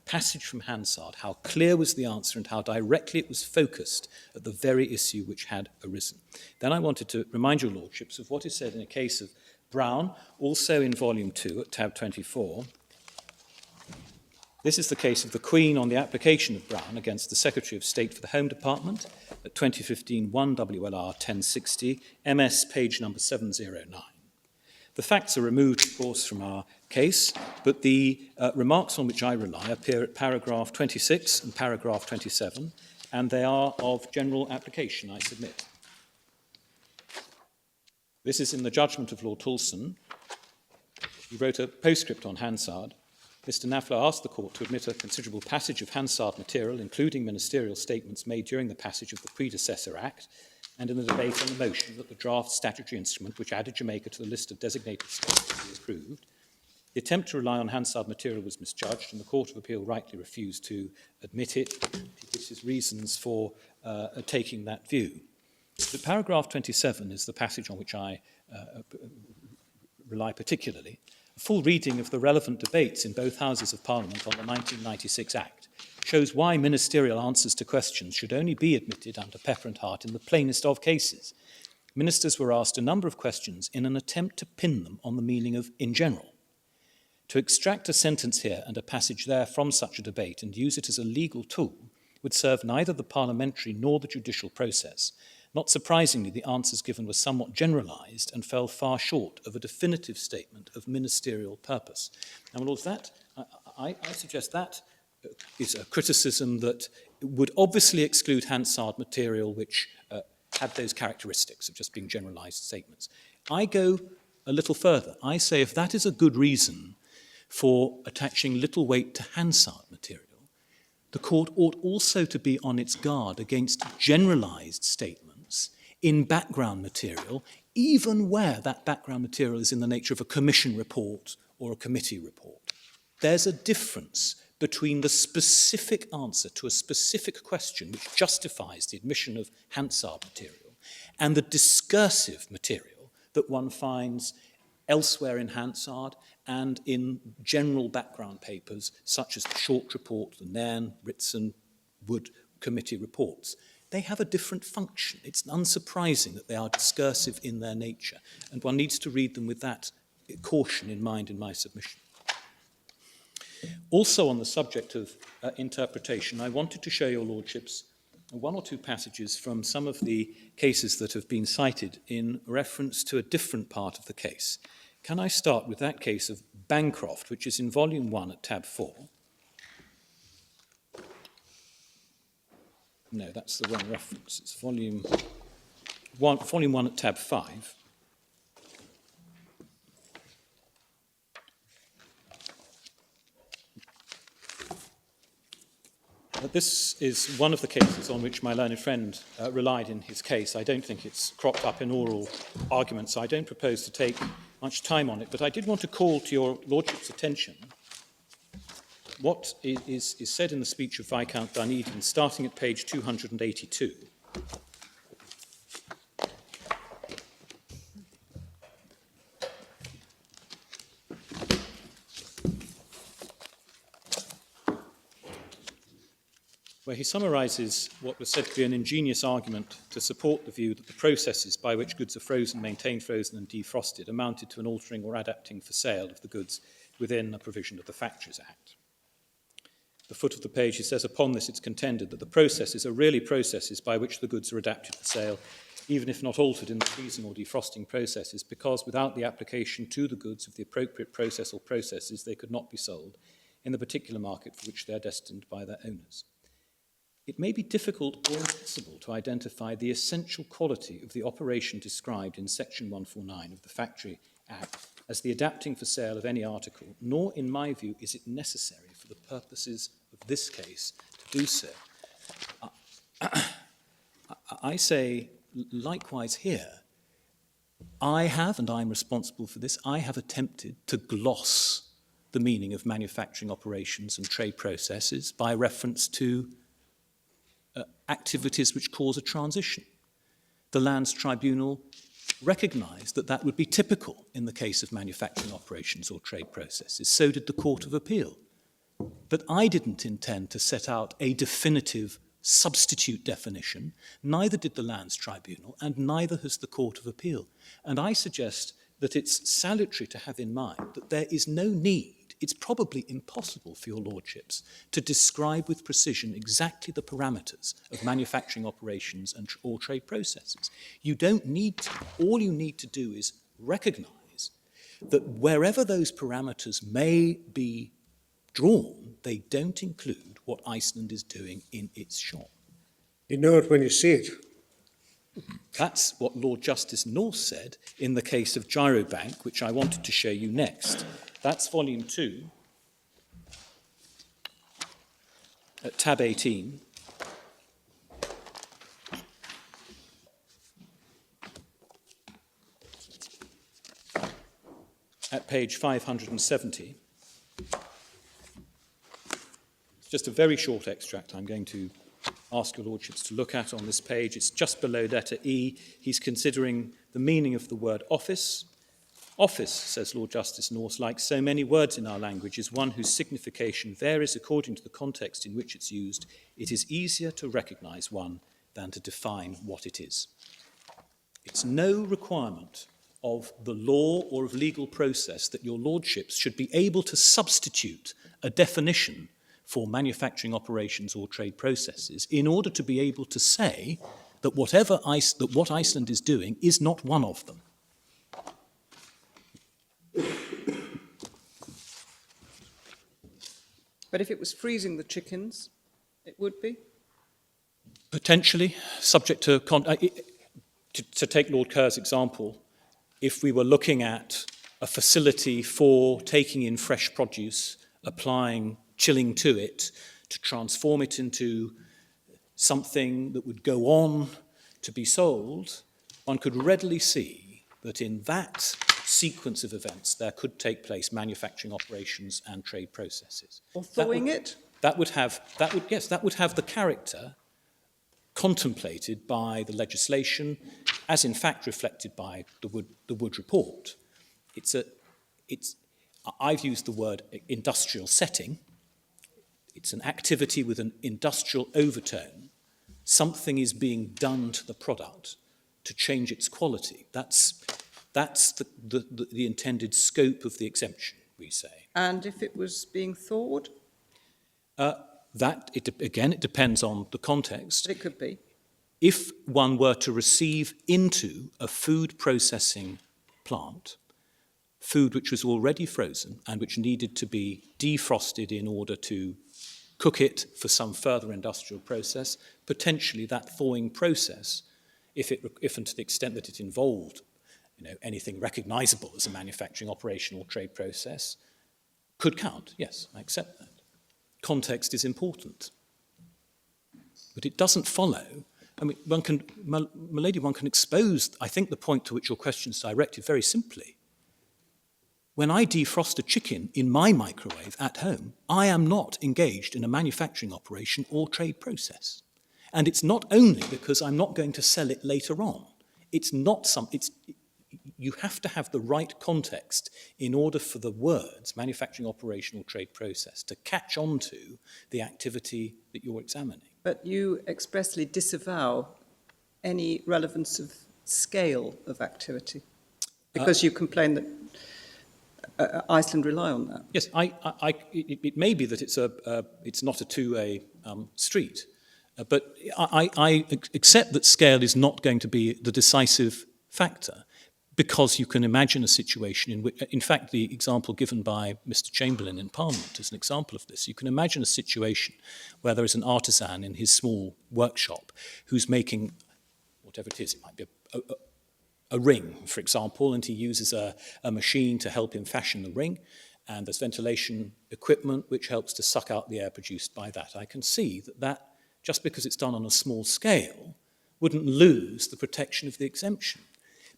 passage from Hansard, how clear was the answer, and how directly it was focused at the very issue which had arisen. Then I wanted to remind your lordships of what is said in a case of Brown, also in volume 2 at tab 24. This is the case of the Queen on the application of Brown against the Secretary of State for the Home Department at 2015 1 WLR 1060, MS page number 709. The facts are removed, of course, from our case, but the remarks on which I rely appear at paragraph 26 and paragraph 27, and they are of general application, I submit. This is in the judgment of Lord Toulson. He wrote a postscript on Hansard. Mr. Knafler asked the court to admit a considerable passage of Hansard material, including ministerial statements made during the passage of the predecessor act, and in the debate on the motion that the draft statutory instrument, which added Jamaica to the list of designated states, be approved. The attempt to rely on Hansard material was misjudged, and the Court of Appeal rightly refused to admit it. He gives his reasons for taking that view. But paragraph 27 is the passage on which I rely particularly. A full reading of the relevant debates in both Houses of Parliament on the 1996 Act shows why ministerial answers to questions should only be admitted under Pepper and Hart in the plainest of cases. Ministers were asked a number of questions in an attempt to pin them on the meaning of "in general." To extract a sentence here and a passage there from such a debate and use it as a legal tool would serve neither the parliamentary nor the judicial process. Not surprisingly, the answers given were somewhat generalised and fell far short of a definitive statement of ministerial purpose. Now, Lords, that I suggest that is a criticism that would obviously exclude Hansard material which had those characteristics of just being generalised statements. I go a little further. I say if that is a good reason for attaching little weight to Hansard material, the court ought also to be on its guard against generalised statements in background material, even where that background material is in the nature of a commission report or a committee report. There's a difference between the specific answer to a specific question which justifies the admission of Hansard material and the discursive material that one finds elsewhere in Hansard and in general background papers such as the Short Report, the Nairn, Ritson, Wood committee reports. They have a different function. It's unsurprising that they are discursive in their nature, and one needs to read them with that caution in mind in my submission. Also on the subject of interpretation, I wanted to show your lordships one or two passages from some of the cases that have been cited in reference to a different part of the case. Can I start with that case of Bancroft, which is in volume 1 at tab 4? No, that's the wrong reference. It's volume 1 at tab 5. This is one of the cases on which my learned friend relied in his case. I don't think it's cropped up in oral arguments, so I don't propose to take much time on it, but I did want to call to your lordship's attention what is said in the speech of Viscount Dunedin, starting at page 282. Where he summarises what was said to be an ingenious argument to support the view that the processes by which goods are frozen, maintained frozen and defrosted amounted to an altering or adapting for sale of the goods within a provision of the Factories Act. The foot of the page, he says, upon this it's contended that the processes are really processes by which the goods are adapted for sale, even if not altered in the freezing or defrosting processes, because without the application to the goods of the appropriate process or processes, they could not be sold in the particular market for which they are destined by their owners. It may be difficult or impossible to identify the essential quality of the operation described in Section 149 of the Factory Act as the adapting for sale of any article, nor, in my view, is it necessary for the purposes of this case to do so. I say, likewise here, I have, and I'm responsible for this, I have attempted to gloss the meaning of manufacturing operations and trade processes by reference to activities which cause a transition. The Lands Tribunal recognised that that would be typical in the case of manufacturing operations or trade processes. So did the Court of Appeal. But I didn't intend to set out a definitive substitute definition, neither did the Lands Tribunal, and neither has the Court of Appeal. And I suggest that it's salutary to have in mind that there is no need, it's probably impossible for your lordships to describe with precision exactly the parameters of manufacturing operations and or trade processes. You don't need to. All you need to do is recognise that wherever those parameters may be drawn, they don't include what Iceland is doing in its shop. You know it when you see it. That's what Lord Justice North said in the case of Gyrobank, which I wanted to show you next. That's volume 2, at tab 18. page 570. It's just a very short extract I'm going to ask your lordships to look at on this page. It's just below letter E. He's considering the meaning of the word office. Office, says Lord Justice North, like so many words in our language, is one whose signification varies according to the context in which it's used. It is easier to recognise one than to define what it is. It's no requirement of the law or of legal process that your lordships should be able to substitute a definition for manufacturing operations or trade processes in order to be able to say that what Iceland is doing is not one of them. But if it was freezing the chickens, it would be? Potentially, subject to take Lord Kerr's example, if we were looking at a facility for taking in fresh produce, applying chilling to it, to transform it into something that would go on to be sold, one could readily see that in that sequence of events there could take place manufacturing operations and trade processes. Or thawing it? That would have the character contemplated by the legislation, as in fact reflected by the Wood Report. I've used the word industrial setting. It's an activity with an industrial overtone. Something is being done to the product to change its quality. That's the intended scope of the exemption, we say. And if it was being thawed? It depends on the context. But it could be. If one were to receive into a food processing plant food which was already frozen and which needed to be defrosted in order to cook it for some further industrial process, potentially that thawing process, if and to the extent that it involved anything recognisable as a manufacturing operation or trade process, could count. Yes, I accept that. Context is important. But it doesn't follow. I mean, one can expose, I think, the point to which your question is directed very simply. When I defrost a chicken in my microwave at home, I am not engaged in a manufacturing operation or trade process. And it's not only because I'm not going to sell it later on. You have to have the right context in order for the words manufacturing operation or trade process to catch on to the activity that you're examining. But you expressly disavow any relevance of scale of activity because you complain that Iceland rely on that. Yes, it may be that it's not a two-way street, but I accept that scale is not going to be the decisive factor, because you can imagine a situation in which, in fact, the example given by Mr. Chamberlain in Parliament is an example of this. You can imagine a situation where there is an artisan in his small workshop who's making whatever it is. It might be a ring, for example, and he uses a machine to help him fashion the ring, and there's ventilation equipment which helps to suck out the air produced by that. I can see that just because it's done on a small scale, wouldn't lose the protection of the exemption.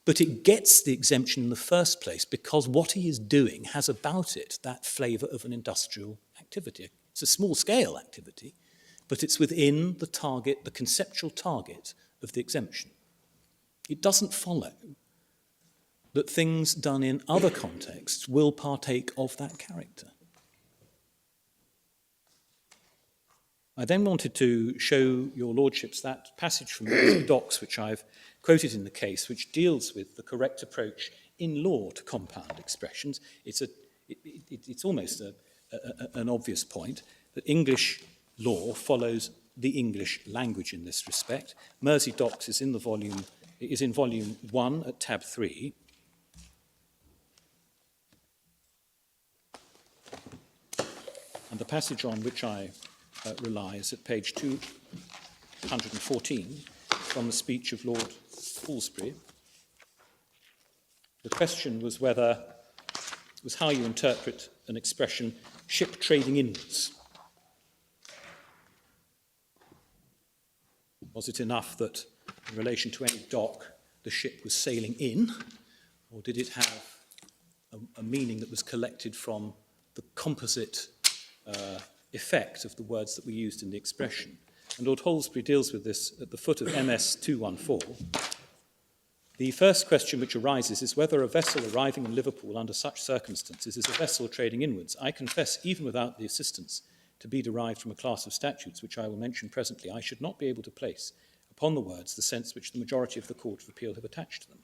But it gets the exemption in the first place because what he is doing has about it that flavour of an industrial activity. It's a small-scale activity, but it's within the target, the conceptual target of the exemption. It doesn't follow that things done in other contexts will partake of that character. I then wanted to show your lordships that passage from the docs which I've quoted in the case, which deals with the correct approach in law to compound expressions. It's almost an obvious point that English law follows the English language in this respect. Mersey Docs is in volume 1 at tab 3. And the passage on which I rely is at page 214 from the speech of Lord Salisbury. The question was how you interpret an expression, ship trading inwards. Was it enough that in relation to any dock the ship was sailing in, or did it have a a meaning that was collected from the composite effect of the words that were used in the expression. And Lord Halsbury deals with this at the foot of MS 214. The first question which arises is whether a vessel arriving in Liverpool under such circumstances is a vessel trading inwards. I confess, even without the assistance to be derived from a class of statutes, which I will mention presently, I should not be able to place upon the words the sense which the majority of the Court of Appeal have attached to them.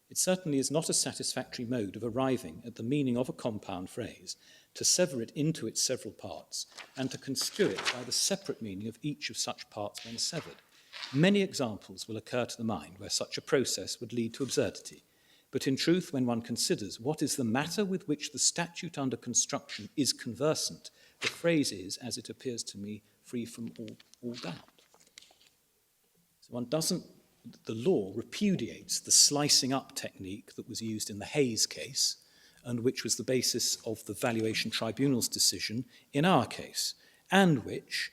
It certainly is not a satisfactory mode of arriving at the meaning of a compound phrase, to sever it into its several parts, and to construe it by the separate meaning of each of such parts when severed. Many examples will occur to the mind where such a process would lead to absurdity. But in truth, when one considers what is the matter with which the statute under construction is conversant, the phrase is, as it appears to me, free from all doubt. So the law repudiates the slicing up technique that was used in the Hayes case and which was the basis of the Valuation Tribunal's decision in our case, and which,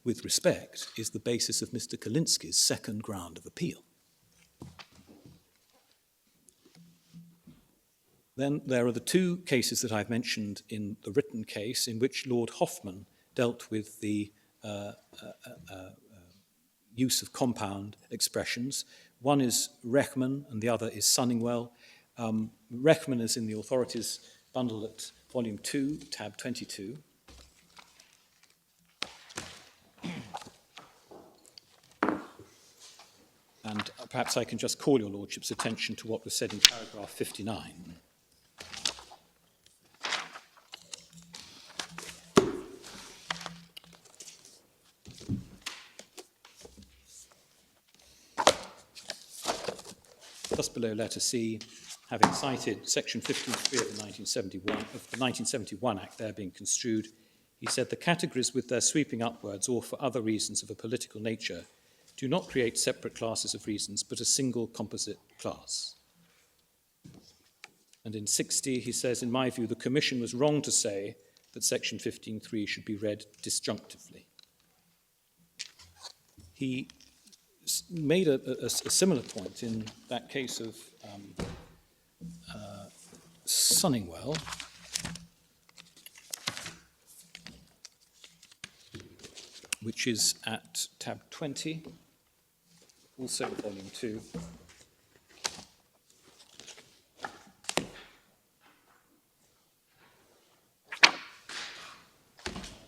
with respect, is the basis of Mr. Kalinsky's second ground of appeal. Then there are the two cases that I've mentioned in the written case in which Lord Hoffman dealt with the use of compound expressions. One is Rechman and the other is Sunningwell. Rechman is in the authorities bundle at volume 2, tab 22. And perhaps I can just call your Lordship's attention to what was said in paragraph 59. Just below letter C, having cited section 15.3 of the 1971 Act there being construed, he said the categories with their sweeping upwards or for other reasons of a political nature do not create separate classes of reasons, but a single composite class. And in 60, he says, in my view, the Commission was wrong to say that section 15.3 should be read disjunctively. He made a similar point in that case of Sunningwell, which is at tab 20, also volume 2.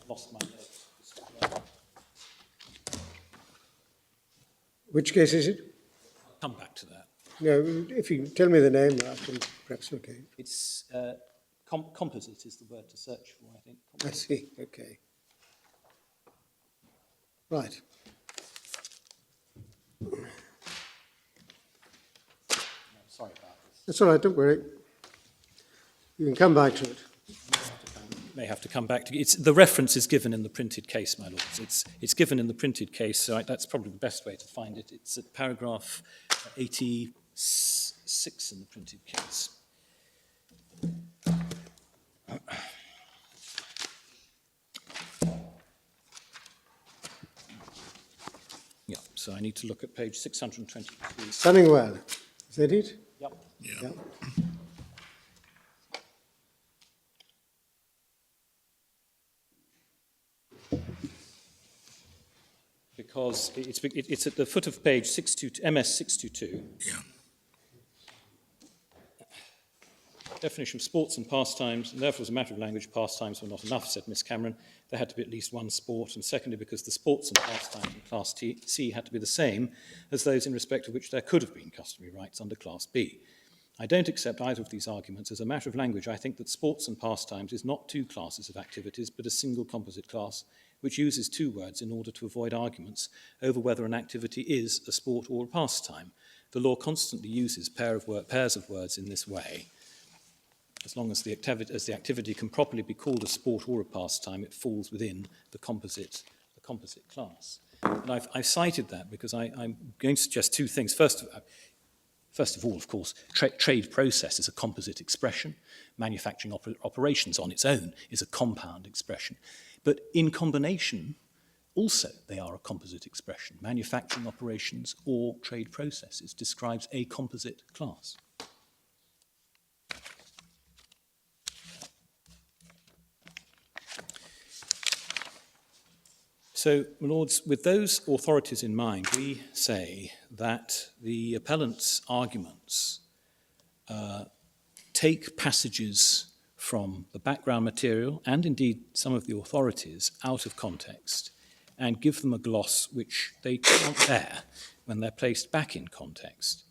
Lost my notes. Which case is it? I'll come back to that. No, if you tell me the name, I can perhaps look at it. It's composite is the word to search for, I think. I see, okay. Right. Sorry about this. That's all right, don't worry. You can come back to it. May have to come back to it. The reference is given in the printed case, my lords. It's given in the printed case, so that's probably the best way to find it. It's at paragraph 86 in the printed case. Yeah, so I need to look at page 623. Sunningwell, is that it? Yep. Yeah. Because it's at the foot of page 622, MS 622. Yeah. Definition of sports and pastimes, and therefore as a matter of language, pastimes were not enough, said Miss Cameron. There had to be at least one sport, and secondly, because the sports and pastimes in Class C had to be the same as those in respect of which there could have been customary rights under Class B. I don't accept either of these arguments. As a matter of language, I think that sports and pastimes is not two classes of activities, but a single composite class, which uses two words in order to avoid arguments over whether an activity is a sport or a pastime. The law constantly uses pairs of words in this way. As long as the activity can properly be called a sport or a pastime, it falls within the composite class. And I've cited that because I'm going to suggest two things. First of all, of course, trade process is a composite expression. Manufacturing operations on its own is a compound expression. But in combination, also they are a composite expression. Manufacturing operations or trade processes describes a composite class. So, my lords, with those authorities in mind, we say that the appellant's arguments take passages from the background material and indeed some of the authorities out of context and give them a gloss which they can't bear when they're placed back in context.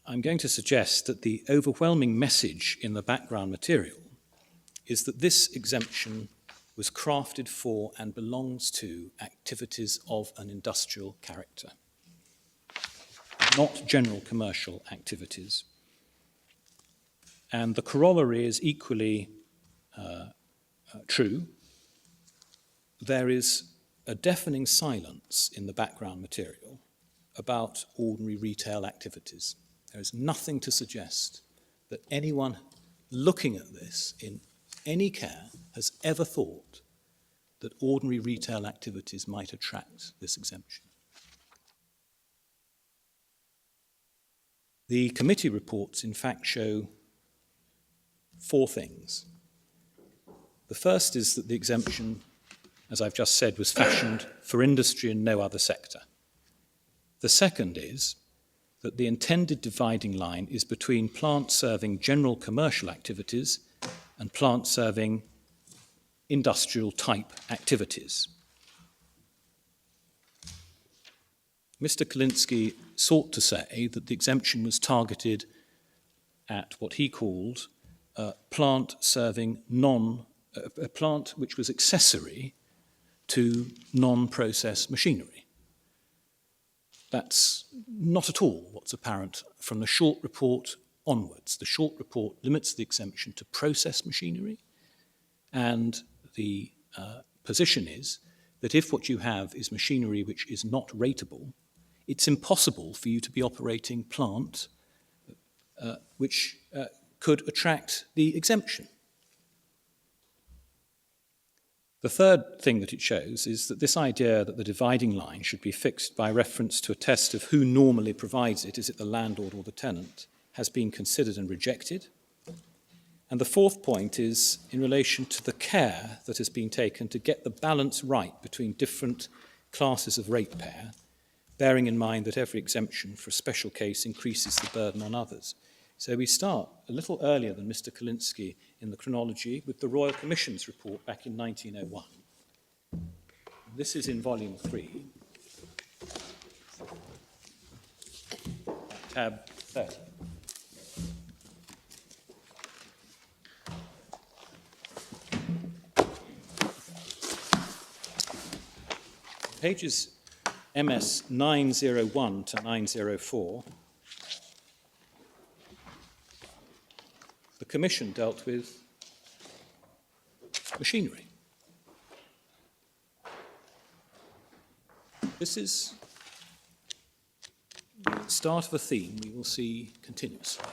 I'm going to suggest that the overwhelming message in the background material is that this exemption was crafted for and belongs to activities of an industrial character, not general commercial activities. And the corollary is equally true. There is a deafening silence in the background material about ordinary retail activities. There is nothing to suggest that anyone looking at this in any care has ever thought that ordinary retail activities might attract this exemption. The committee reports, in fact, show 4 things. The first is that the exemption, as I've just said, was fashioned for industry and no other sector. The second is that the intended dividing line is between plant serving general commercial activities and plant serving industrial type activities. Mr. Kalinsky sought to say that the exemption was targeted at what he called plant serving a plant which was accessory to non-process machinery. That's not at all what's apparent from the short report onwards. The short report limits the exemption to process machinery, and the position is that if what you have is machinery which is not rateable, it's impossible for you to be operating plant which could attract the exemption. The third thing that it shows is that this idea that the dividing line should be fixed by reference to a test of who normally provides it, is it the landlord or the tenant, has been considered and rejected. And the fourth point is in relation to the care that has been taken to get the balance right between different classes of ratepayer, bearing in mind that every exemption for a special case increases the burden on others. So we start a little earlier than Mr. Kalinsky in the chronology with the Royal Commission's report back in 1901. This is in volume 3, tab 30. Pages MS 901 to 904, the Commission dealt with machinery. This is the start of a theme we will see continuously.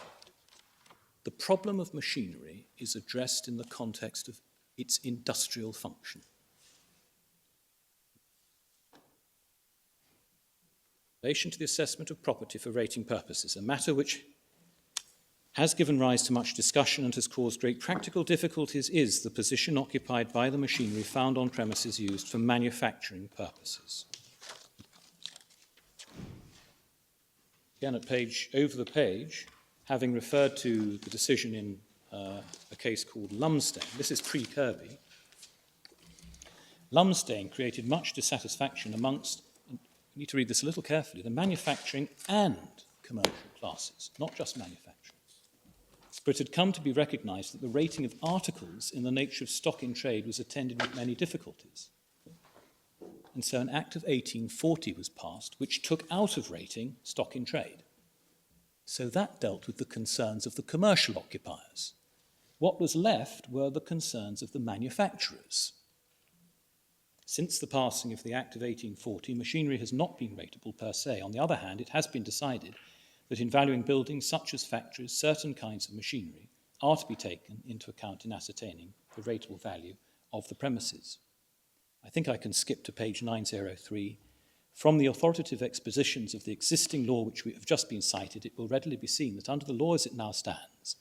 The problem of machinery is addressed in the context of its industrial function. In relation to the assessment of property for rating purposes, a matter which has given rise to much discussion and has caused great practical difficulties is the position occupied by the machinery found on premises used for manufacturing purposes. Again, at over the page, having referred to the decision in a case called Lumsden, this is pre-Kirby. Lumsden created much dissatisfaction amongst, and you need to read this a little carefully, the manufacturing and commercial classes, not just manufacturing. For it had come to be recognised that the rating of articles in the nature of stock in trade was attended with many difficulties. And so an Act of 1840 was passed which took out of rating stock in trade. So that dealt with the concerns of the commercial occupiers. What was left were the concerns of the manufacturers. Since the passing of the Act of 1840, machinery has not been rateable per se. On the other hand, it has been decided that in valuing buildings such as factories, certain kinds of machinery are to be taken into account in ascertaining the rateable value of the premises. I think I can skip to page 903. From the authoritative expositions of the existing law which we have just been cited, it will readily be seen that under the law as it now stands,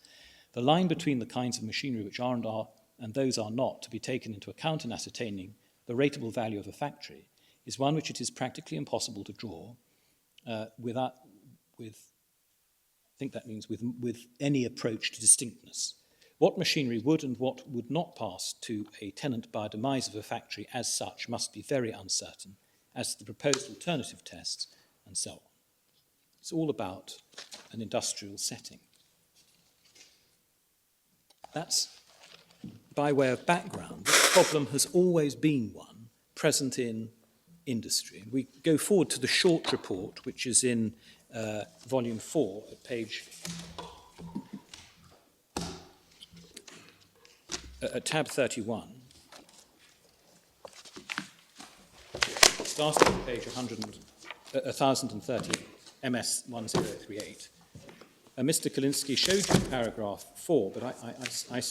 the line between the kinds of machinery which are and those are not to be taken into account in ascertaining the rateable value of a factory is one which it is practically impossible to draw with any approach to distinctness. What machinery would and what would not pass to a tenant by a demise of a factory as such must be very uncertain as to the proposed alternative tests and so on. It's all about an industrial setting. That's by way of background. This problem has always been one present in industry. We go forward to the short report, which is in volume 4 at page at tab 31, starting at page 1030, MS 1038. Mr. Kalinsky showed you paragraph 4, but I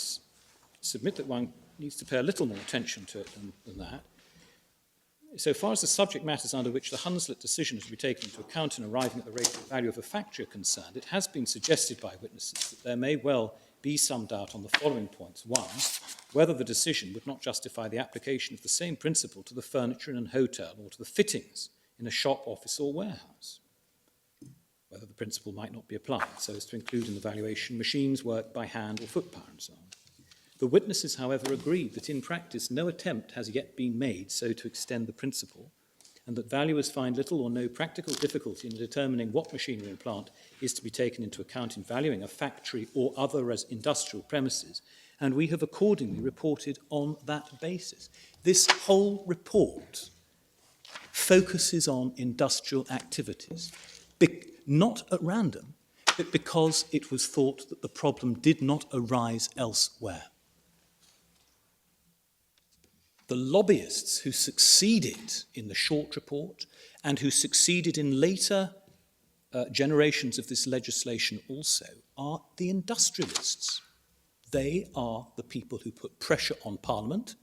submit that one needs to pay a little more attention to it than that. So far as the subject matters under which the Hunslet decision is to be taken into account in arriving at the rate of value of a factory are concerned, it has been suggested by witnesses that there may well be some doubt on the following points. 1, whether the decision would not justify the application of the same principle to the furniture in a hotel or to the fittings in a shop, office or warehouse. Whether the principle might not be applied so as to include in the valuation machines worked by hand or foot power and so on. The witnesses, however, agreed that in practice no attempt has yet been made so to extend the principle, and that valuers find little or no practical difficulty in determining what machinery and plant is to be taken into account in valuing a factory or other industrial premises, and we have accordingly reported on that basis. This whole report focuses on industrial activities, not at random, but because it was thought that the problem did not arise elsewhere. The lobbyists who succeeded in the short report and who succeeded in later generations of this legislation also are the industrialists. They are the people who put pressure on Parliament.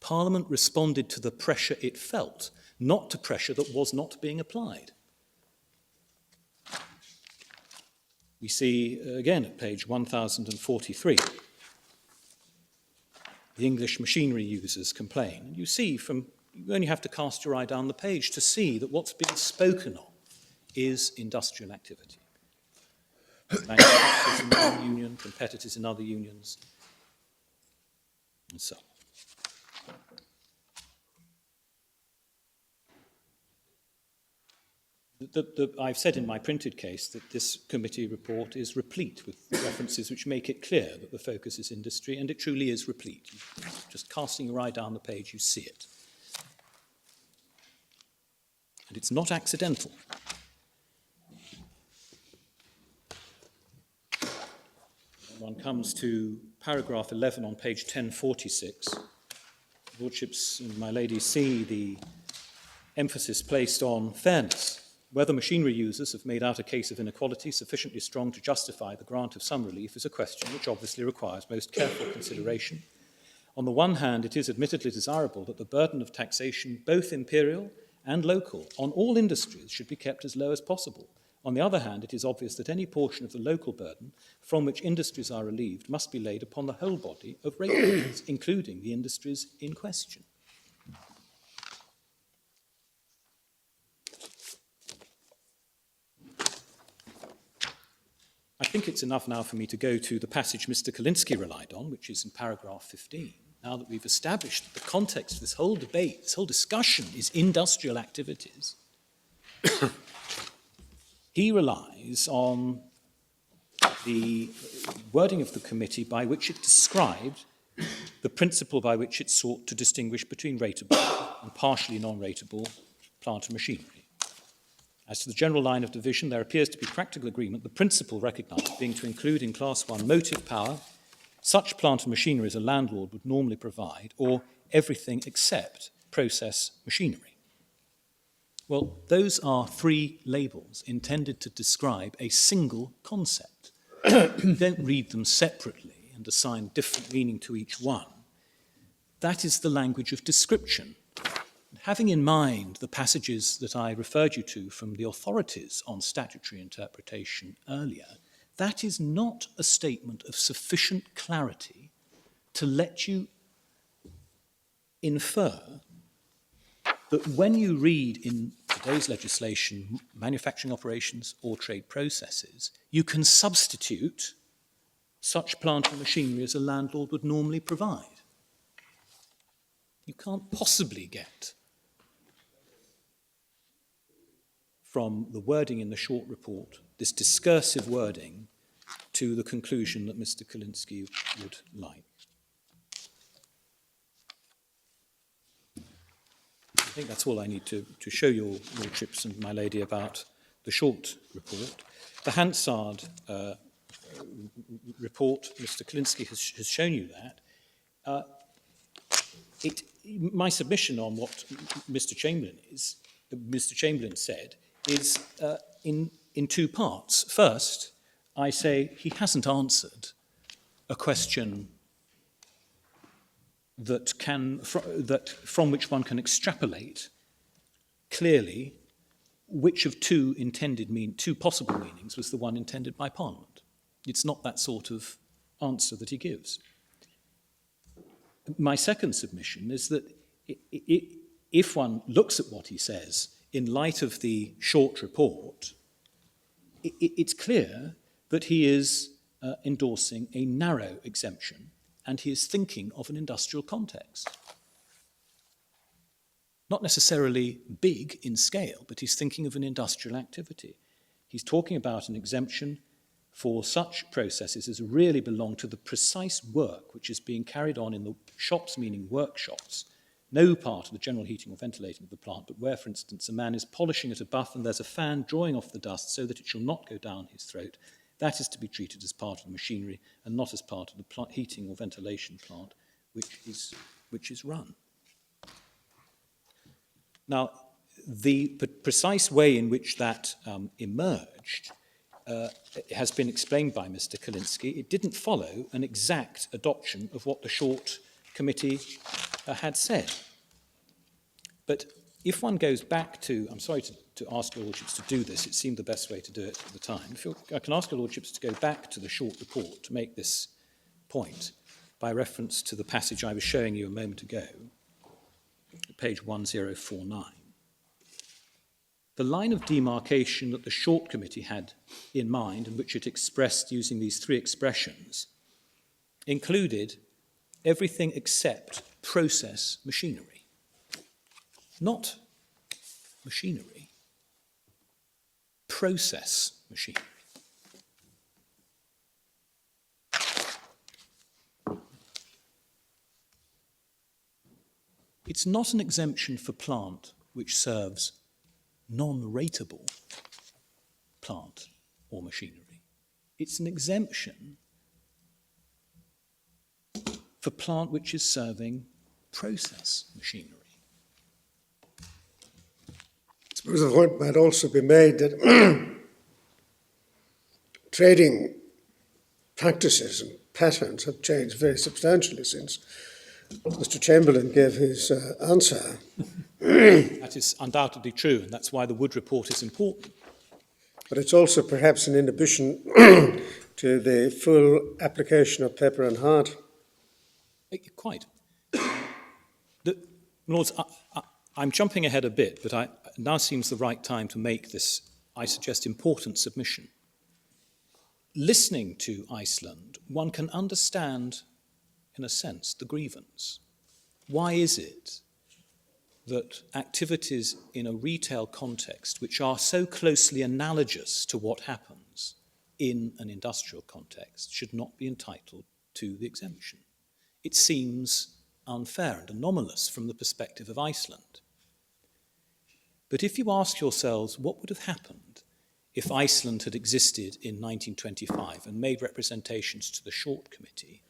Parliament responded to the pressure it felt, not to pressure that was not being applied. We see again at page 1043. The English machinery users complain. And you see you only have to cast your eye down the page to see that what's being spoken of is industrial activity. Manufacturers in one union, competitors in other unions, and so on. I've said in my printed case that this committee report is replete with references which make it clear that the focus is industry, and it truly is replete. Just casting your eye down the page, you see it. And it's not accidental. When one comes to paragraph 11 on page 1046, Lordships and my lady see the emphasis placed on fairness. Whether machinery users have made out a case of inequality sufficiently strong to justify the grant of some relief is a question which obviously requires most careful consideration. On the one hand, it is admittedly desirable that the burden of taxation, both imperial and local, on all industries should be kept as low as possible. On the other hand, it is obvious that any portion of the local burden from which industries are relieved must be laid upon the whole body of ratepayers, including the industries in question. I think it's enough now for me to go to the passage Mr. Kalinsky relied on, which is in paragraph 15. Now that we've established that the context of this whole debate, this whole discussion is industrial activities, he relies on the wording of the committee by which it described the principle by which it sought to distinguish between rateable and partially non-rateable plant and machinery. As to the general line of division, there appears to be practical agreement, the principle recognised being to include in Class 1 motive power such plant and machinery as a landlord would normally provide, or everything except process machinery. Well, those are three labels intended to describe a single concept. You don't read them separately and assign different meaning to each one. That is the language of description. Having in mind the passages that I referred you to from the authorities on statutory interpretation earlier, that is not a statement of sufficient clarity to let you infer that when you read in today's legislation manufacturing operations or trade processes, you can substitute such plant and machinery as a landlord would normally provide. You can't possibly get from the wording in the short report, this discursive wording, to the conclusion that Mr. Kalinsky would like. I think that's all I need to show your lordships and my lady about the short report. The Hansard report, Mr. Kalinsky has shown you that. My submission on what Mr. Chamberlain said is in two parts. First, I say he hasn't answered a question from which one can extrapolate clearly which of two possible meanings was the one intended by Parliament. It's not that sort of answer that he gives. My second submission is that if one looks at what he says in light of the short report, it's clear that he is endorsing a narrow exemption and he is thinking of an industrial context. Not necessarily big in scale, but he's thinking of an industrial activity. He's talking about an exemption for such processes as really belong to the precise work which is being carried on in the shops, meaning workshops, no part of the general heating or ventilating of the plant, but where, for instance, a man is polishing at a buff and there's a fan drawing off the dust so that it shall not go down his throat. That is to be treated as part of the machinery and not as part of the heating or ventilation plant which is run. Now, the precise way in which that emerged has been explained by Mr. Kalinsky. It didn't follow an exact adoption of what the short committee had said. But if one goes back to, I'm sorry to ask your lordships to do this, it seemed the best way to do it at the time. I can ask your lordships to go back to the short report to make this point by reference to the passage I was showing you a moment ago, page 1049. The line of demarcation that the short committee had in mind, and which it expressed using these three expressions, included everything except process machinery. Not machinery, process machinery. It's not an exemption for plant which serves non-rateable plant or machinery. It's an exemption for plant which is serving process machinery. I suppose the point might also be made that trading practices and patterns have changed very substantially since Mr. Chamberlain gave his answer. That is undoubtedly true, and that's why the Wood report is important. But it's also perhaps an inhibition to the full application of pepper and heart. Quite. Lords, I'm jumping ahead a bit, but now seems the right time to make this, I suggest, important submission. Listening to Iceland, one can understand, in a sense, the grievance. Why is it that activities in a retail context, which are so closely analogous to what happens in an industrial context, should not be entitled to the exemption? It seems unfair and anomalous from the perspective of Iceland. But if you ask yourselves what would have happened if Iceland had existed in 1925 and made representations to the Short Committee,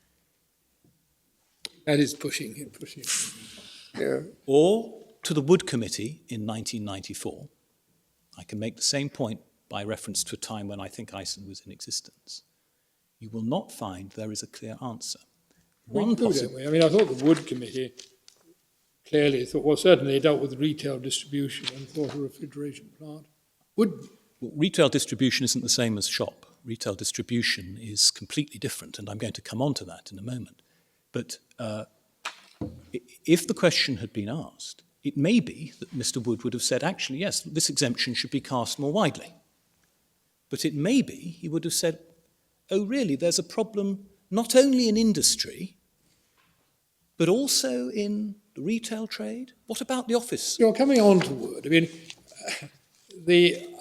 that is pushing him. Yeah. or to the Wood Committee in 1994, I can make the same point by reference to a time when I think Iceland was in existence, you will not find there is a clear answer. One possible. I mean, I thought the Wood Committee clearly thought, well, certainly dealt with retail distribution and thought a refrigeration plant would. Well, retail distribution isn't the same as shop. Retail distribution is completely different, and I'm going to come on to that in a moment. But if the question had been asked, it may be that Mr. Wood would have said, actually, yes, this exemption should be cast more widely. But it may be he would have said, oh, really, there's a problem not only in industry, but also in the retail trade. What about the office? You're coming on to Wood. I mean,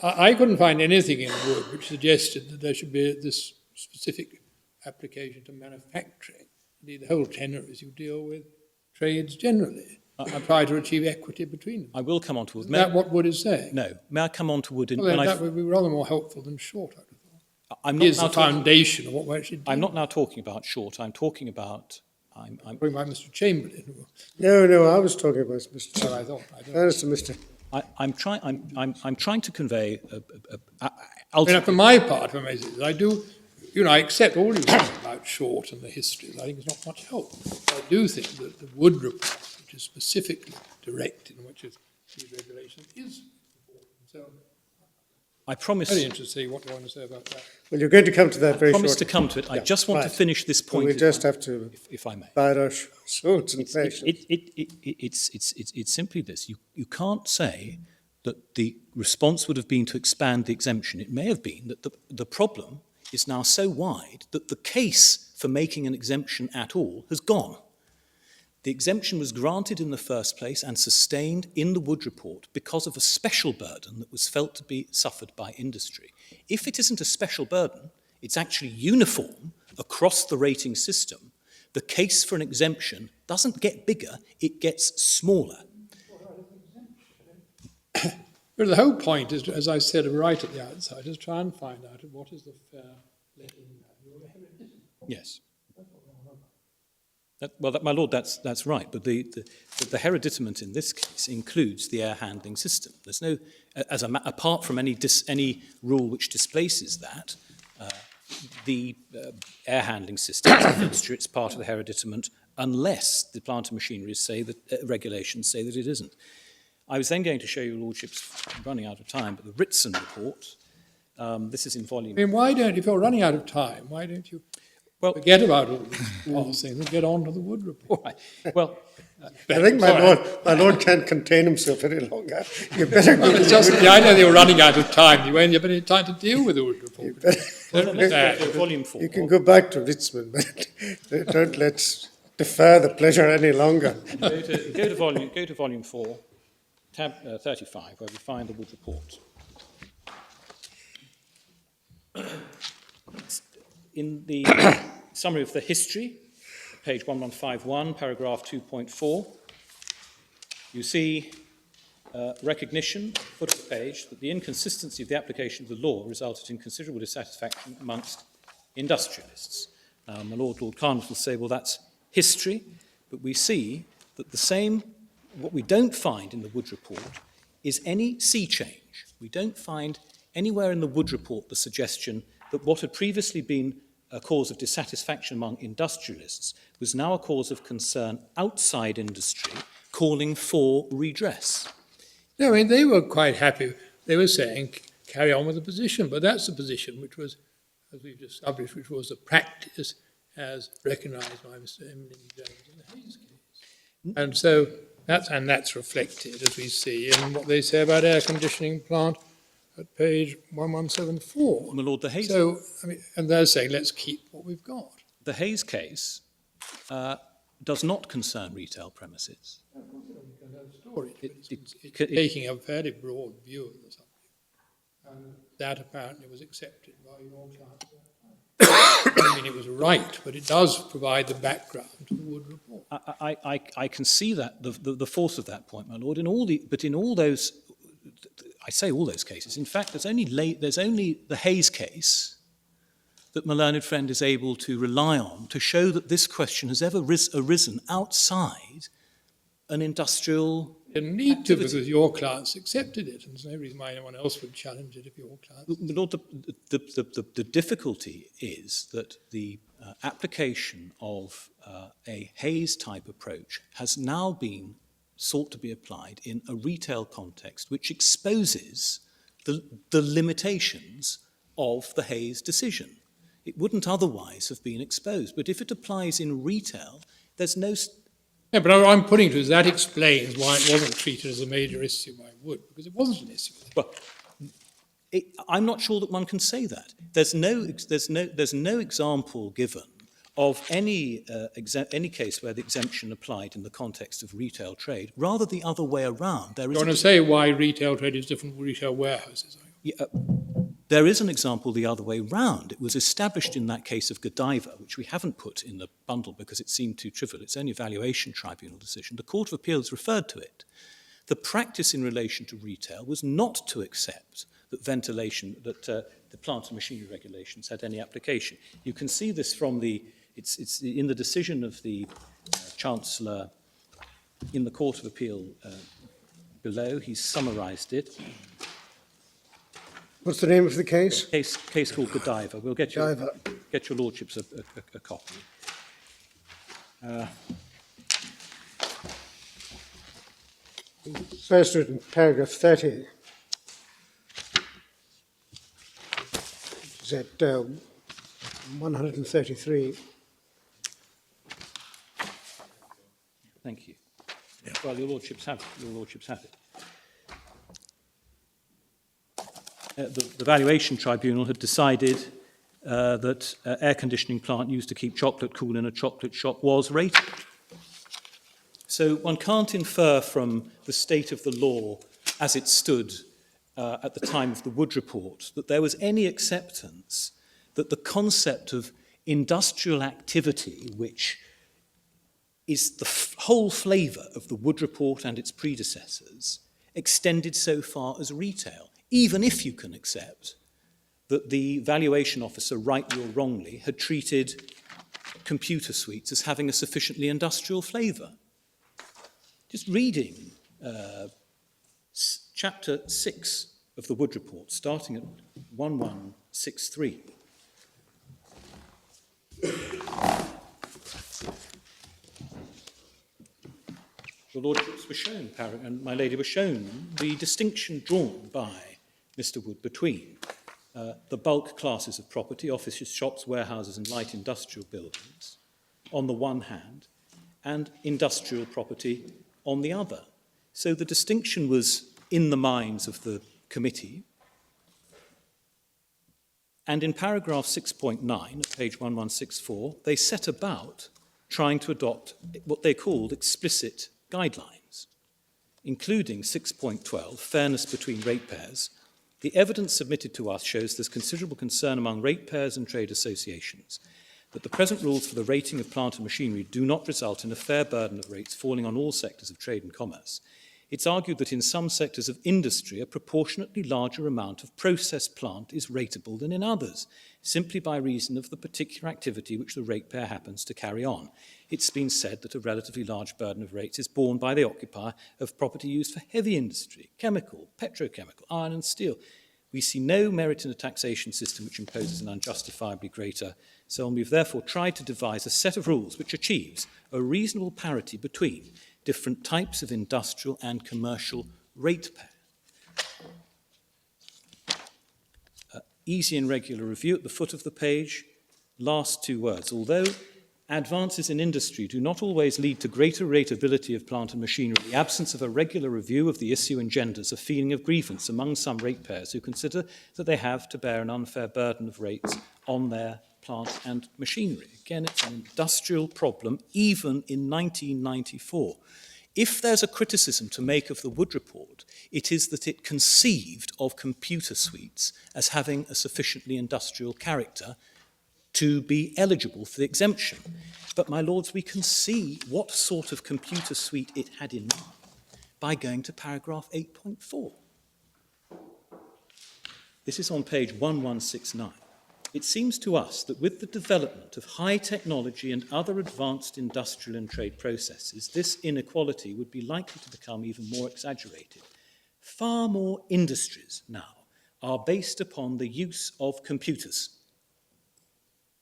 I couldn't find anything in Wood which suggested that there should be this specific application to manufacturing. Indeed, the whole tenor is you deal with trades generally and try to achieve equity between them. I will come on to Wood. Is that what Wood is saying? No. May I come on to Wood? Well, that would be rather more helpful than Short, I would have I'm thought. not Is now the foundation of what we're actually doing. I'm not now talking about Short. I'm talking about... I'm talking about Mr. Chamberlain. No, I was talking about Mr. So Chairman. I thought. That's Mr. I'm trying to convey. I mean, for my part, if I may say this, I do, I accept all you say about Short and the history. I think it's not much help. I do think that the Wood report, which is specifically directed, and which is these regulations, is important. So I promise. very interested to see what you want to say about that. Well, you're going to come to that very I promise shortly. to come to it. I just want right. to finish this point. We just have to if I may. bide our swords and patience. It's simply this. You can't say that the response would have been to expand the exemption. It may have been that the problem is now so wide that the case for making an exemption at all has gone. The exemption was granted in the first place and sustained in the Wood report because of a special burden that was felt to be suffered by industry. If it isn't a special burden, it's actually uniform across the rating system. The case for an exemption doesn't get bigger, it gets smaller. But the whole point is, as I said right at the outside, is try and find out what is the fair letting value of the hereditary. Yes. My Lord, that's right. But the hereditament in this case includes the air handling system. There's no, apart from any rule which displaces that, the air handling system is a fixture. It's part of the hereditament, unless the plant and machinery regulations say that it isn't. I was then going to show you, Lordships, I'm running out of time, but the Ritson report. This is in volume. I mean, if you're running out of time, why don't you forget about all these passing and get on to the Wood report? All right. Well, I think my lord can't contain himself any longer. You better go. It's just the idea that you're running out of time. You won't have any time to deal with the Wood report. volume 4. You can go back to Richmond, but don't let's defer the pleasure any longer. Go to volume 4, tab 35, where we find the Wood report. In the summary of the history, page 1151, paragraph 2.4, you see recognition, foot of the page, that the inconsistency of the application of the law resulted in considerable dissatisfaction amongst industrialists. My Lord Carnot will say, well, that's history, but we see that what we don't find in the Wood report is any sea change. We don't find anywhere in the Wood report the suggestion that what had previously been a cause of dissatisfaction among industrialists was now a cause of concern outside industry, calling for redress. No, I mean, they were quite happy. They were saying, carry on with the position, but that's the position which was, as we've established, which was a practice as recognised by Mr. Emily Jones in the Hayes case. And so that's reflected, as we see, in what they say about air conditioning plant at page 1174. My Lord, the Hayes... So, I mean, and they're saying, let's keep what we've got. The Hayes case does not concern retail premises. It's taking a fairly broad view of the subject. And that apparently was accepted by your client. I mean, it was right, but it does provide the background to the Wood report. I can see that, the force of that point, my Lord, in all those... I say all those cases. In fact, there's only the Hayes case that my learned friend is able to rely on to show that this question has ever arisen outside an industrial You need activity. to, because your clients accepted it, and there's no reason why anyone else would challenge it if your clients... My Lord, the difficulty is that the application of a Hayes-type approach has now been sought to be applied in a retail context which exposes the limitations of the Hayes decision. It wouldn't otherwise have been exposed, but if it applies in retail, there's no Yeah, but I'm putting to is that explains why it wasn't treated as a major issue by Wood, because it wasn't an issue. Well, I'm not sure that one can say that. There's no example given of any case where the exemption applied in the context of retail trade. Rather, the other way around. You want to say why retail trade is different from retail warehouses? There is an example the other way round. It was established in that case of Godiva, which we haven't put in the bundle because it seemed too trivial. It's only a valuation tribunal decision. The Court of Appeals referred to it. The practice in relation to retail was not to accept that the plant and machinery regulations had any application. You can see this from it's in the decision of the Chancellor in the Court of Appeal below. He's summarised it. What's the name of the case? Case called Godiva. We'll get your lordships a copy. First written, paragraph 30. Is at 133. Thank you. Well, your lordships have it. Your lordships have it. The Valuation Tribunal had decided that air conditioning plant used to keep chocolate cool in a chocolate shop was rated. So one can't infer from the state of the law as it stood at the time of the Wood Report that there was any acceptance that the concept of industrial activity, which is the whole flavour of the Wood Report and its predecessors, extended so far as retail, even if you can accept that the valuation officer, rightly or wrongly, had treated computer suites as having a sufficiently industrial flavour. Just reading chapter 6 of the Wood Report, starting at 1163. The lordships were shown, and my lady was shown, the distinction drawn by Mr. Wood between the bulk classes of property, offices, shops, warehouses, and light industrial buildings, on the one hand, and industrial property on the other. So the distinction was in the minds of the committee. And in paragraph 6.9, at page 1164, they set about trying to adopt what they called explicit guidelines, including 6.12, fairness between ratepayers. The evidence submitted to us shows there's considerable concern among ratepayers and trade associations that the present rules for the rating of plant and machinery do not result in a fair burden of rates falling on all sectors of trade and commerce. It's argued that in some sectors of industry, a proportionately larger amount of processed plant is rateable than in others, simply by reason of the particular activity which the ratepayer happens to carry on. It's been said that a relatively large burden of rates is borne by the occupier of property used for heavy industry, chemical, petrochemical, iron and steel. We see no merit in a taxation system which imposes an unjustifiably greater sum. We've therefore tried to devise a set of rules which achieves a reasonable parity between different types of industrial and commercial ratepayer. Easy and regular review at the foot of the page. Last two words. Although advances in industry do not always lead to greater rateability of plant and machinery, the absence of a regular review of the issue engenders a feeling of grievance among some ratepayers who consider that they have to bear an unfair burden of rates on their plant and machinery. Again, it's an industrial problem, even in 1994. If there's a criticism to make of the Wood Report, it is that it conceived of computer suites as having a sufficiently industrial character to be eligible for the exemption. But, my lords, we can see what sort of computer suite it had in mind by going to paragraph 8.4. This is on page 1169. It seems to us that with the development of high technology and other advanced industrial and trade processes, this inequality would be likely to become even more exaggerated. Far more industries now are based upon the use of computers.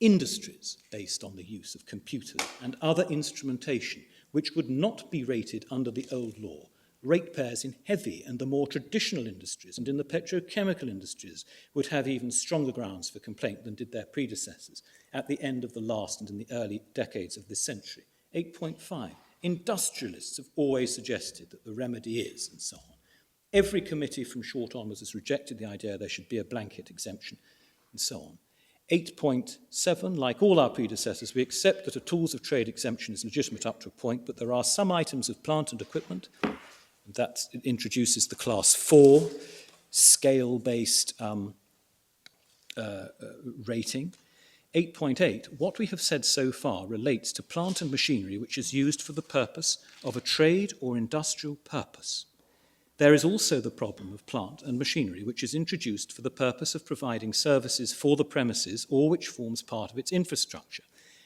Industries based on the use of computers and other instrumentation, which would not be rated under the old law. Ratepayers in heavy and the more traditional industries and in the petrochemical industries would have even stronger grounds for complaint than did their predecessors at the end of the last and in the early decades of this century. 8.5. Industrialists have always suggested that the remedy is, and so on. Every committee from short onwards has rejected the idea there should be a blanket exemption, and so on. 8.7, like all our predecessors, we accept that a tools of trade exemption is legitimate up to a point, but there are some items of plant and equipment, and that introduces the class 4 scale-based rating. 8.8, what we have said so far relates to plant and machinery which is used for the purpose of a trade or industrial purpose. There is also the problem of plant and machinery which is introduced for the purpose of providing services for the premises or which forms part of its infrastructure.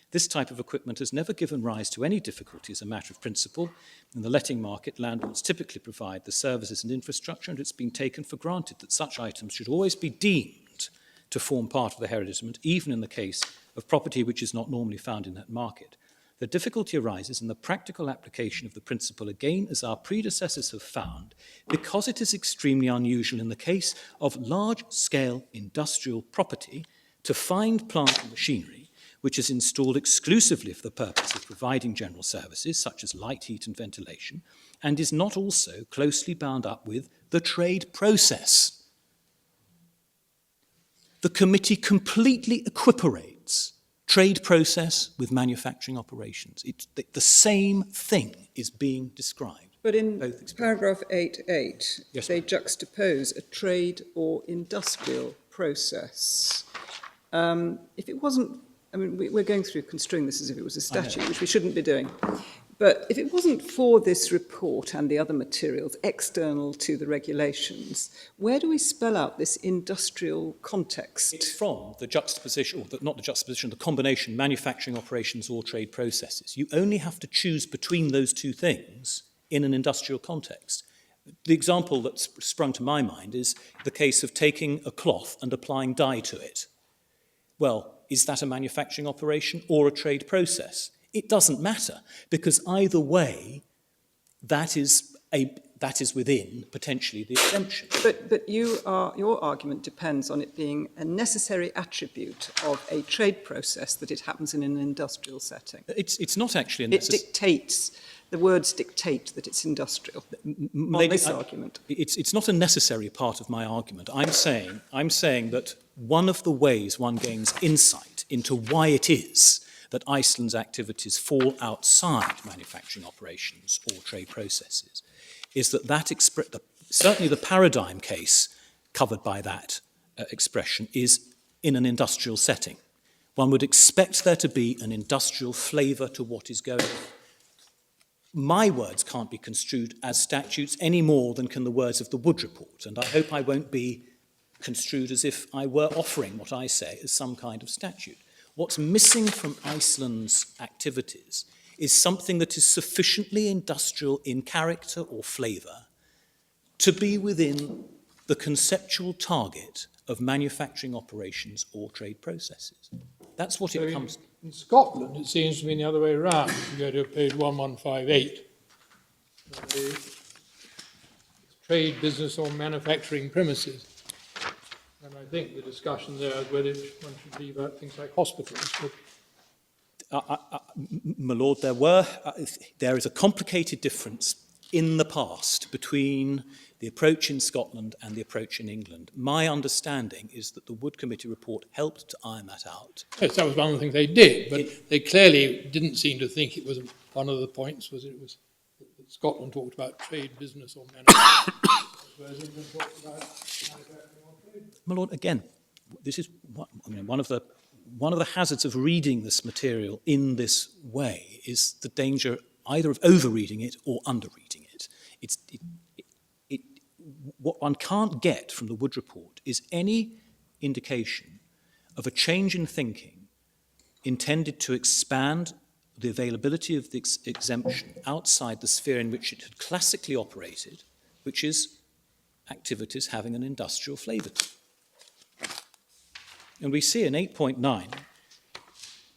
This type of equipment has never given rise to any difficulty as a matter of principle. In the letting market, landlords typically provide the services and infrastructure, and it's been taken for granted that such items should always be deemed to form part of the heritage, even in the case of property which is not normally found in that market. The difficulty arises in the practical application of the principle, again, as our predecessors have found, because it is extremely unusual in the case of large-scale industrial property to find plant and machinery which is installed exclusively for the purpose of providing general services, such as light, heat, and ventilation, and is not also closely bound up with the trade process. The committee completely equiparates trade process with manufacturing operations. The same thing is being described. But in both paragraph 8.8, Yes, they ma'am. juxtapose a trade or industrial process. If it wasn't, I mean, we're going through construing this as if it was a statute, which we shouldn't be doing. But if it wasn't for this report and the other materials external to the regulations, where do we spell out this industrial context? It's from the juxtaposition, or not the juxtaposition, the combination manufacturing operations or trade processes. You only have to choose between those two things in an industrial context. The example that's sprung to my mind is the case of taking a cloth and applying dye to it. Well, is that a manufacturing operation or a trade process? It doesn't matter, because either way, that is within potentially the exemption. But your argument depends on it being a necessary attribute of a trade process that it happens in an industrial setting. It's not actually a It dictates, the words dictate that it's industrial. On this argument. It's not a necessary part of my argument. I'm saying that one of the ways one gains insight into why it is that Iceland's activities fall outside manufacturing operations or trade processes is that certainly the paradigm case covered by that expression is in an industrial setting. One would expect there to be an industrial flavour to what is going on. My words can't be construed as statutes any more than can the words of the Wood Report, and I hope I won't be construed as if I were offering what I say as some kind of statute. What's missing from Iceland's activities is something that is sufficiently industrial in character or flavour to be within the conceptual target of manufacturing operations or trade processes. That's what it comes to. In Scotland, it seems to be the other way around. If you go to page 1158, the trade, business or manufacturing premises. And I think the discussion there is whether one should leave out things like hospitals. My Lord, there is a complicated difference in the past between the approach in Scotland and the approach in England. My understanding is that the Wood Committee report helped to iron that out. Yes, that was one of the things they did, but they clearly didn't seem to think it was one of the points that Scotland talked about trade, business or manufacturing, whereas England talked about manufacturing or trade. My Lord, again, this is one of the hazards of reading this material in this way is the danger either of over-reading it or under-reading it. What one can't get from the Wood Report is any indication of a change in thinking intended to expand the availability of the exemption outside the sphere in which it had classically operated, which is activities having an industrial flavour to them. And we see in 8.9,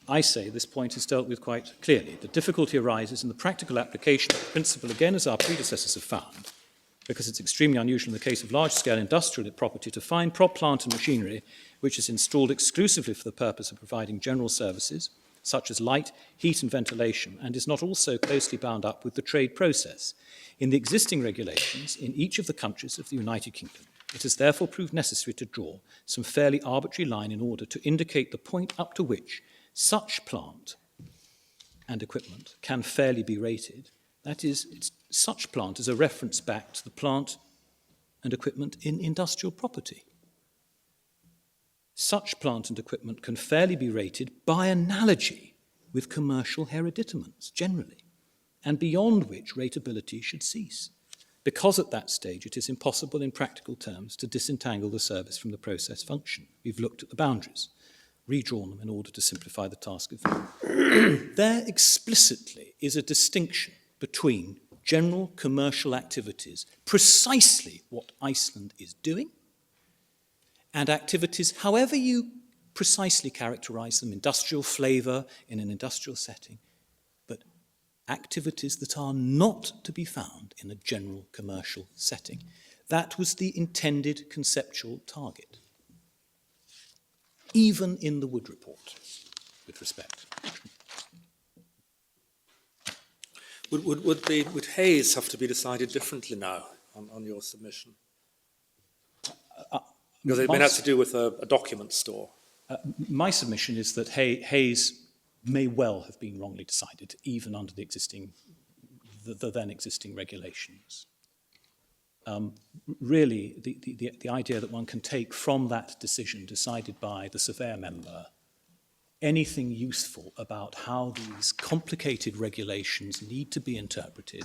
I say this point is dealt with quite clearly. The difficulty arises in the practical application of the principle, again as our predecessors have found, because it's extremely unusual in the case of large-scale industrial property to find plant and machinery which is installed exclusively for the purpose of providing general services, such as light, heat and ventilation, and is not also closely bound up with the trade process. In the existing regulations in each of the countries of the United Kingdom, it has therefore proved necessary to draw some fairly arbitrary line in order to indicate the point up to which such plant and equipment can fairly be rated. That is, such plant is a reference back to the plant and equipment in industrial property. Such plant and equipment can fairly be rated by analogy with commercial hereditaments generally, and beyond which rateability should cease, because at that stage it is impossible in practical terms to disentangle the service from the process function. We've looked at the boundaries, redrawn them in order to simplify the task of view. There explicitly is a distinction between general commercial activities, precisely what Iceland is doing, and activities, however you precisely characterize them, industrial flavor in an industrial setting, but activities that are not to be found in a general commercial setting. That was the intended conceptual target, even in the Wood Report, with respect. Would Hayes have to be decided differently now on your submission? Because it may have to do with a document store. My submission is that Hayes may well have been wrongly decided, even under the then existing regulations. Really, the idea that one can take from that decision decided by the surveyor member anything useful about how these complicated regulations need to be interpreted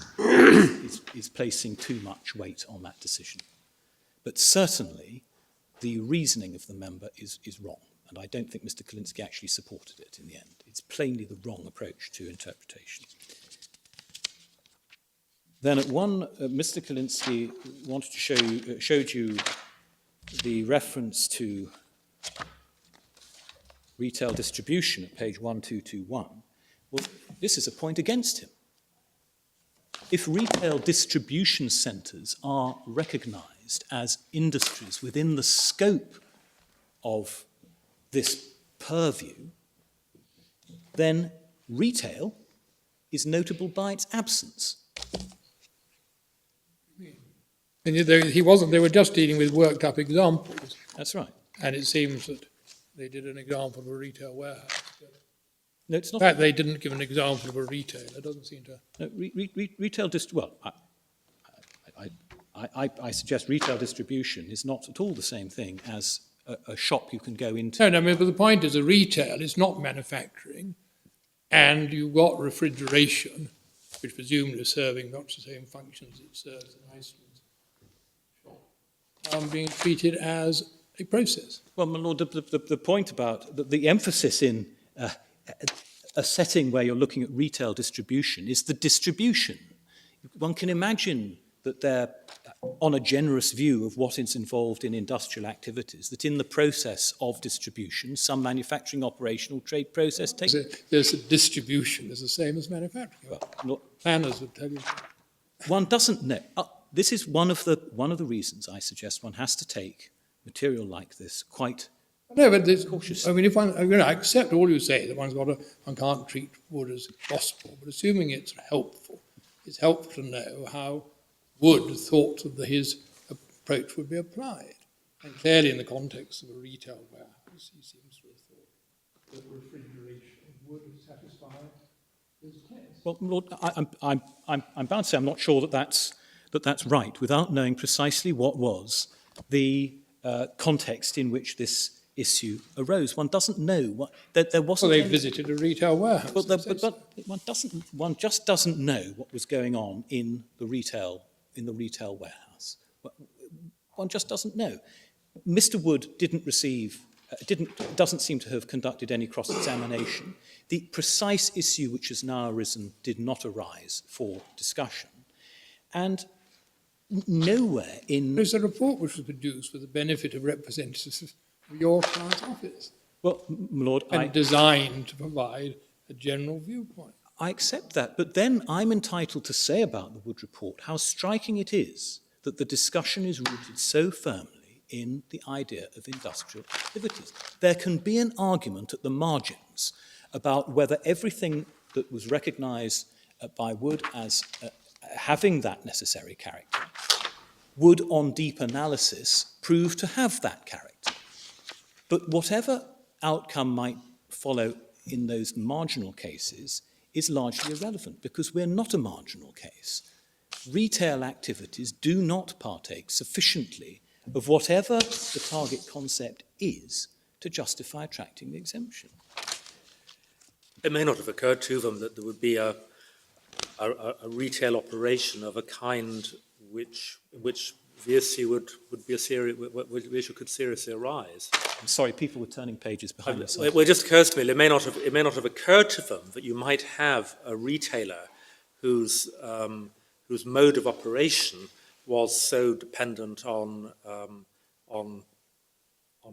is placing too much weight on that decision. But certainly, the reasoning of the member is wrong, and I don't think Mr. Kalinsky actually supported it in the end. It's plainly the wrong approach to interpretation. Then at one, Mr. Kalinsky wanted to showed you the reference to retail distribution at page 1221. Well, this is a point against him. If retail distribution centres are recognised as industries within the scope of this purview, then retail is notable by its absence. And he wasn't, they were just dealing with worked up examples. That's right. And it seems that they did an example of a retail warehouse. No, it's In not. fact, they didn't give an example of a retailer. It doesn't seem to. No, retail I suggest retail distribution is not at all the same thing as a shop you can go into. No, but the point is a retail is not manufacturing, and you've got refrigeration, which presumably is serving much the same functions it serves in Iceland's shop, being treated as a process. Well, my lord, the point about the emphasis in a setting where you're looking at retail distribution is the distribution. One can imagine that they're on a generous view of what is involved in industrial activities, that in the process of distribution, some manufacturing operational trade process takes... There's a distribution is the same as manufacturing. Well, Planners would tell you. one doesn't know. This is one of the reasons I suggest one has to take material like this quite No, but this, cautious. I mean, if one, I accept all you say, that one can't treat wood as gospel, but assuming it's helpful to know how Wood thought that his approach would be applied. And clearly in the context of a retail warehouse, he seems to have thought that refrigeration would satisfy his test. Well, Lord, I'm bound to say I'm not sure that that's right, without knowing precisely what was the context in which this issue arose. One doesn't know what there wasn't. Well, they visited a retail warehouse. But one just doesn't know what was going on in the retail warehouse. One just doesn't know. Mr. Wood doesn't seem to have conducted any cross-examination. The precise issue which has now arisen did not arise for discussion. And nowhere in... There's a report which was produced with the benefit of representatives of your client's office. Well, my lord, and designed to provide a general viewpoint. I accept that, but then I'm entitled to say about the Wood Report how striking it is that the discussion is rooted so firmly in the idea of industrial activities. There can be an argument at the margins about whether everything that was recognised by Wood as having that necessary character would, on deep analysis, prove to have that character. But whatever outcome might follow in those marginal cases is largely irrelevant, because we're not a marginal case. Retail activities do not partake sufficiently of whatever the target concept is to justify attracting the exemption. It may not have occurred to them that there would be a retail operation of a kind which the issue would be a serious, the issue could seriously arise. I'm sorry, people were turning pages behind us. Well, it just occurs to me, it may not have occurred to them that you might have a retailer whose mode of operation was so dependent on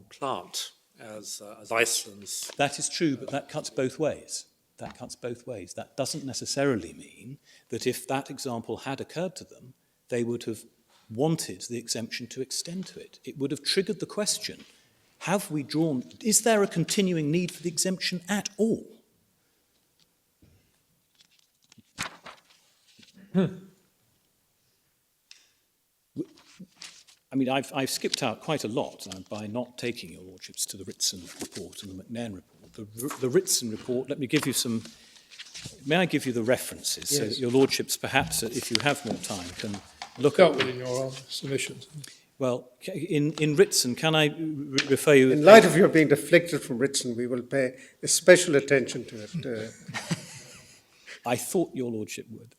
plant as Iceland's. That is true, but that cuts both ways. That cuts both ways. That doesn't necessarily mean that if that example had occurred to them, they would have wanted the exemption to extend to it. It would have triggered the question, is there a continuing need for the exemption at all? I mean, I've skipped out quite a lot by not taking your lordships to the Ritson report and the McNairn report. The Ritson report, may I give you the references, so that your lordships, perhaps, if you have more time, can look Dealt at with in your submissions. Well, in Ritson, can I refer you... In light of your being deflected from Ritson, we will pay special attention to it. I thought your lordship would.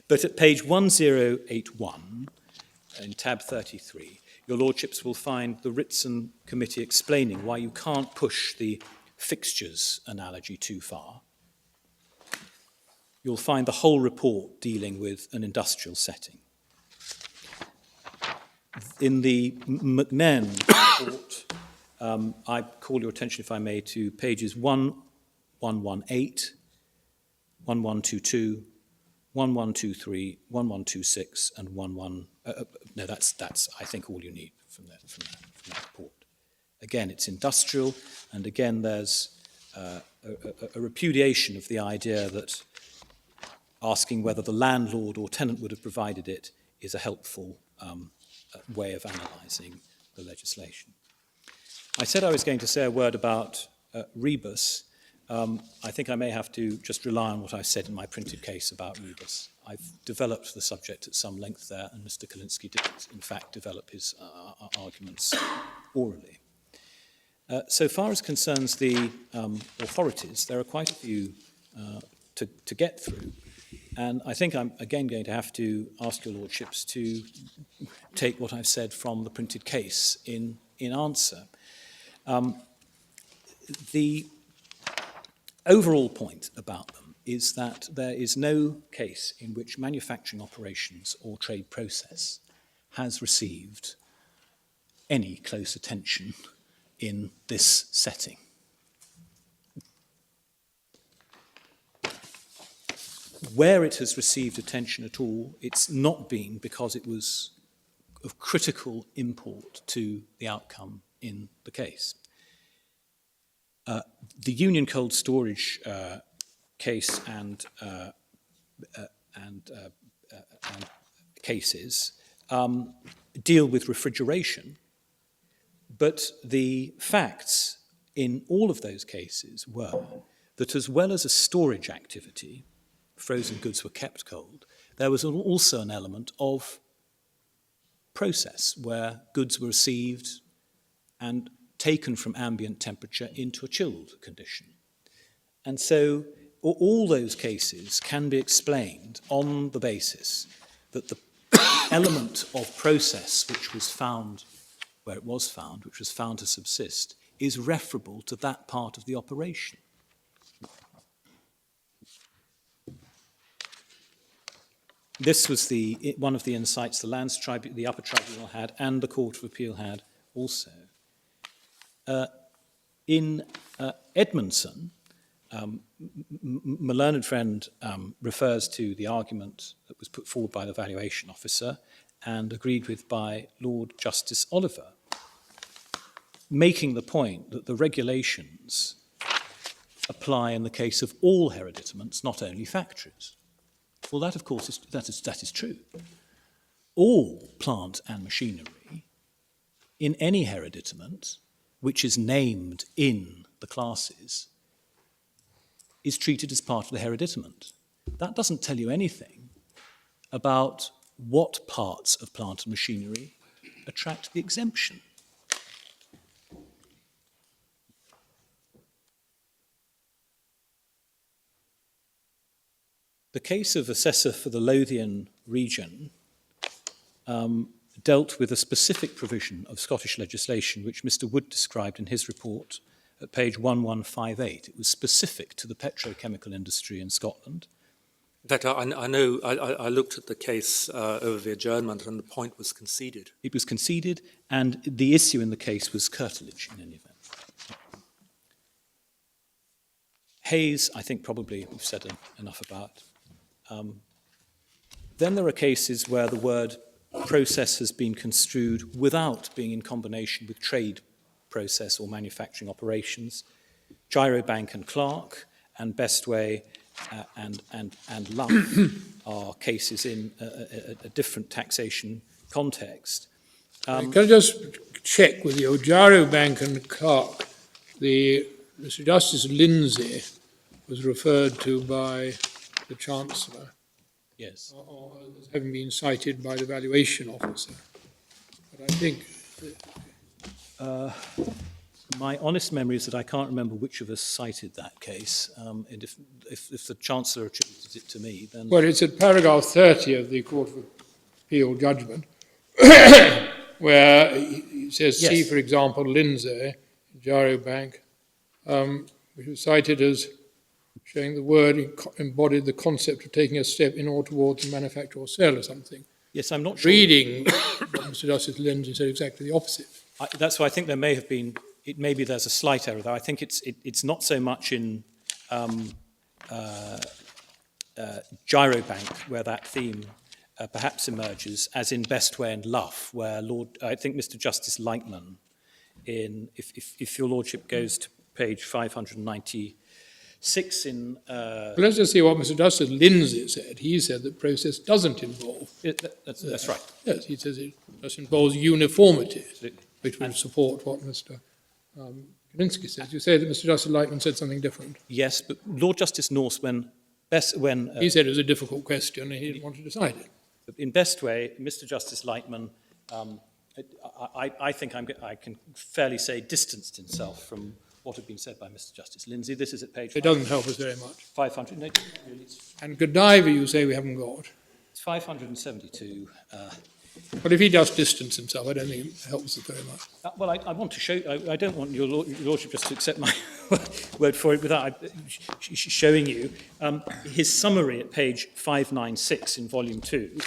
But at page 1081, in tab 33, your lordships will find the Ritson committee explaining why you can't push the fixtures analogy too far. You'll find the whole report dealing with an industrial setting. In the McNairn report, I call your attention, if I may, to pages 1118, 1122, 1123, 1126, and 11... no, that's I think, all you need from that report. Again, it's industrial, and again, there's a repudiation of the idea that asking whether the landlord or tenant would have provided it is a helpful way of analysing the legislation. I said I was going to say a word about rebus. I think I may have to just rely on what I said in my printed case about rebus. I've developed the subject at some length there, and Mr. Kalinsky did, in fact, develop his arguments orally. So far as concerns the authorities, there are quite a few to get through. And I think I'm again going to have to ask your lordships to take what I've said from the printed case in answer. The overall point about them is that there is no case in which manufacturing operations or trade process has received any close attention in this setting. Where it has received attention at all, it's not been because it was of critical import to the outcome in the case. The Union Cold Storage case and cases deal with refrigeration, but the facts in all of those cases were that, as well as a storage activity, frozen goods were kept cold, there was also an element of process where goods were received and taken from ambient temperature into a chilled condition. And so all those cases can be explained on the basis that the element of process which was found where it was found, which was found to subsist, is referable to that part of the operation. This was one of the insights the upper tribunal had and the Court of Appeal had also. In Edmondson, my learned friend refers to the argument that was put forward by the valuation officer and agreed with by Lord Justice Oliver, making the point that the regulations apply in the case of all hereditaments, not only factories? Well, that, of course, that is true. All plant and machinery in any hereditament, which is named in the classes, is treated as part of the hereditament. That doesn't tell you anything about what parts of plant and machinery attract the exemption. The case of assessor for the Lothian region dealt with a specific provision of Scottish legislation which Mr. Wood described in his report at page 1158. It was specific to the petrochemical industry in Scotland. In fact, I know I looked at the case over the adjournment, and the point was conceded. It was conceded, and the issue in the case was curtilage in any event. Hayes, I think probably we've said enough about. Then there are cases where the word process has been construed without being in combination with trade process or manufacturing operations. Gyrobank and Clark and Bestway and Luff are cases in a different taxation context. Can I just check with you? Gyrobank and Clark, Mr. Justice Lindsay was referred to by the Chancellor, Yes. or as having been cited by the valuation officer. But I think My honest memory is that I can't remember which of us cited that case. And if the Chancellor attributed it to me, then... well, it's at paragraph 30 of the Court of Appeal judgment, where he says, Yes. see, for example, Lindsay, Gyrobank, which was cited as showing the word embodied the concept of taking a step in or towards the manufacture or sale or something. Yes, I'm not sure. Reading what Mr. Justice Lindsay said exactly the opposite. That's why I think there may have been... Maybe there's a slight error there. I think it's not so much in Gyrobank where that theme perhaps emerges as in Bestway and Luff, where I think Mr. Justice Lightman, if your Lordship goes to page 596 in... Let's just see what Mr. Justice Lindsay said. He said that process doesn't involve... That's right. Yes, he says it just involves uniformity, Absolutely. which would support what Mr. Kaminsky says. You say that Mr. Justice Lightman said something different. Yes, but Lord Justice North, when He said it was a difficult question and he didn't want to decide it. in Bestway, Mr. Justice Lightman, I think I can fairly say distanced himself from what had been said by Mr. Justice Lindsay. This is at page It doesn't help us very much. 500. No, really, And Godiva, you say we haven't got. it's 572. But if he just distanced himself, I don't think it helps us very much. Well, I want to show. I don't want your Lordship just to accept my word for it without showing you his summary at page 596 in volume 2.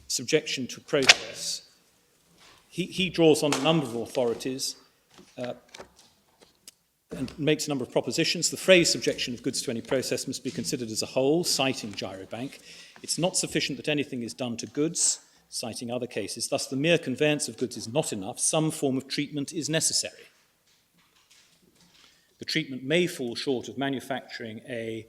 Subjection to process. He draws on a number of authorities and makes a number of propositions. The phrase subjection of goods to any process must be considered as a whole, citing Gyrobank. It's not sufficient that anything is done to goods, citing other cases. Thus, the mere conveyance of goods is not enough. Some form of treatment is necessary. The treatment may fall short of manufacturing a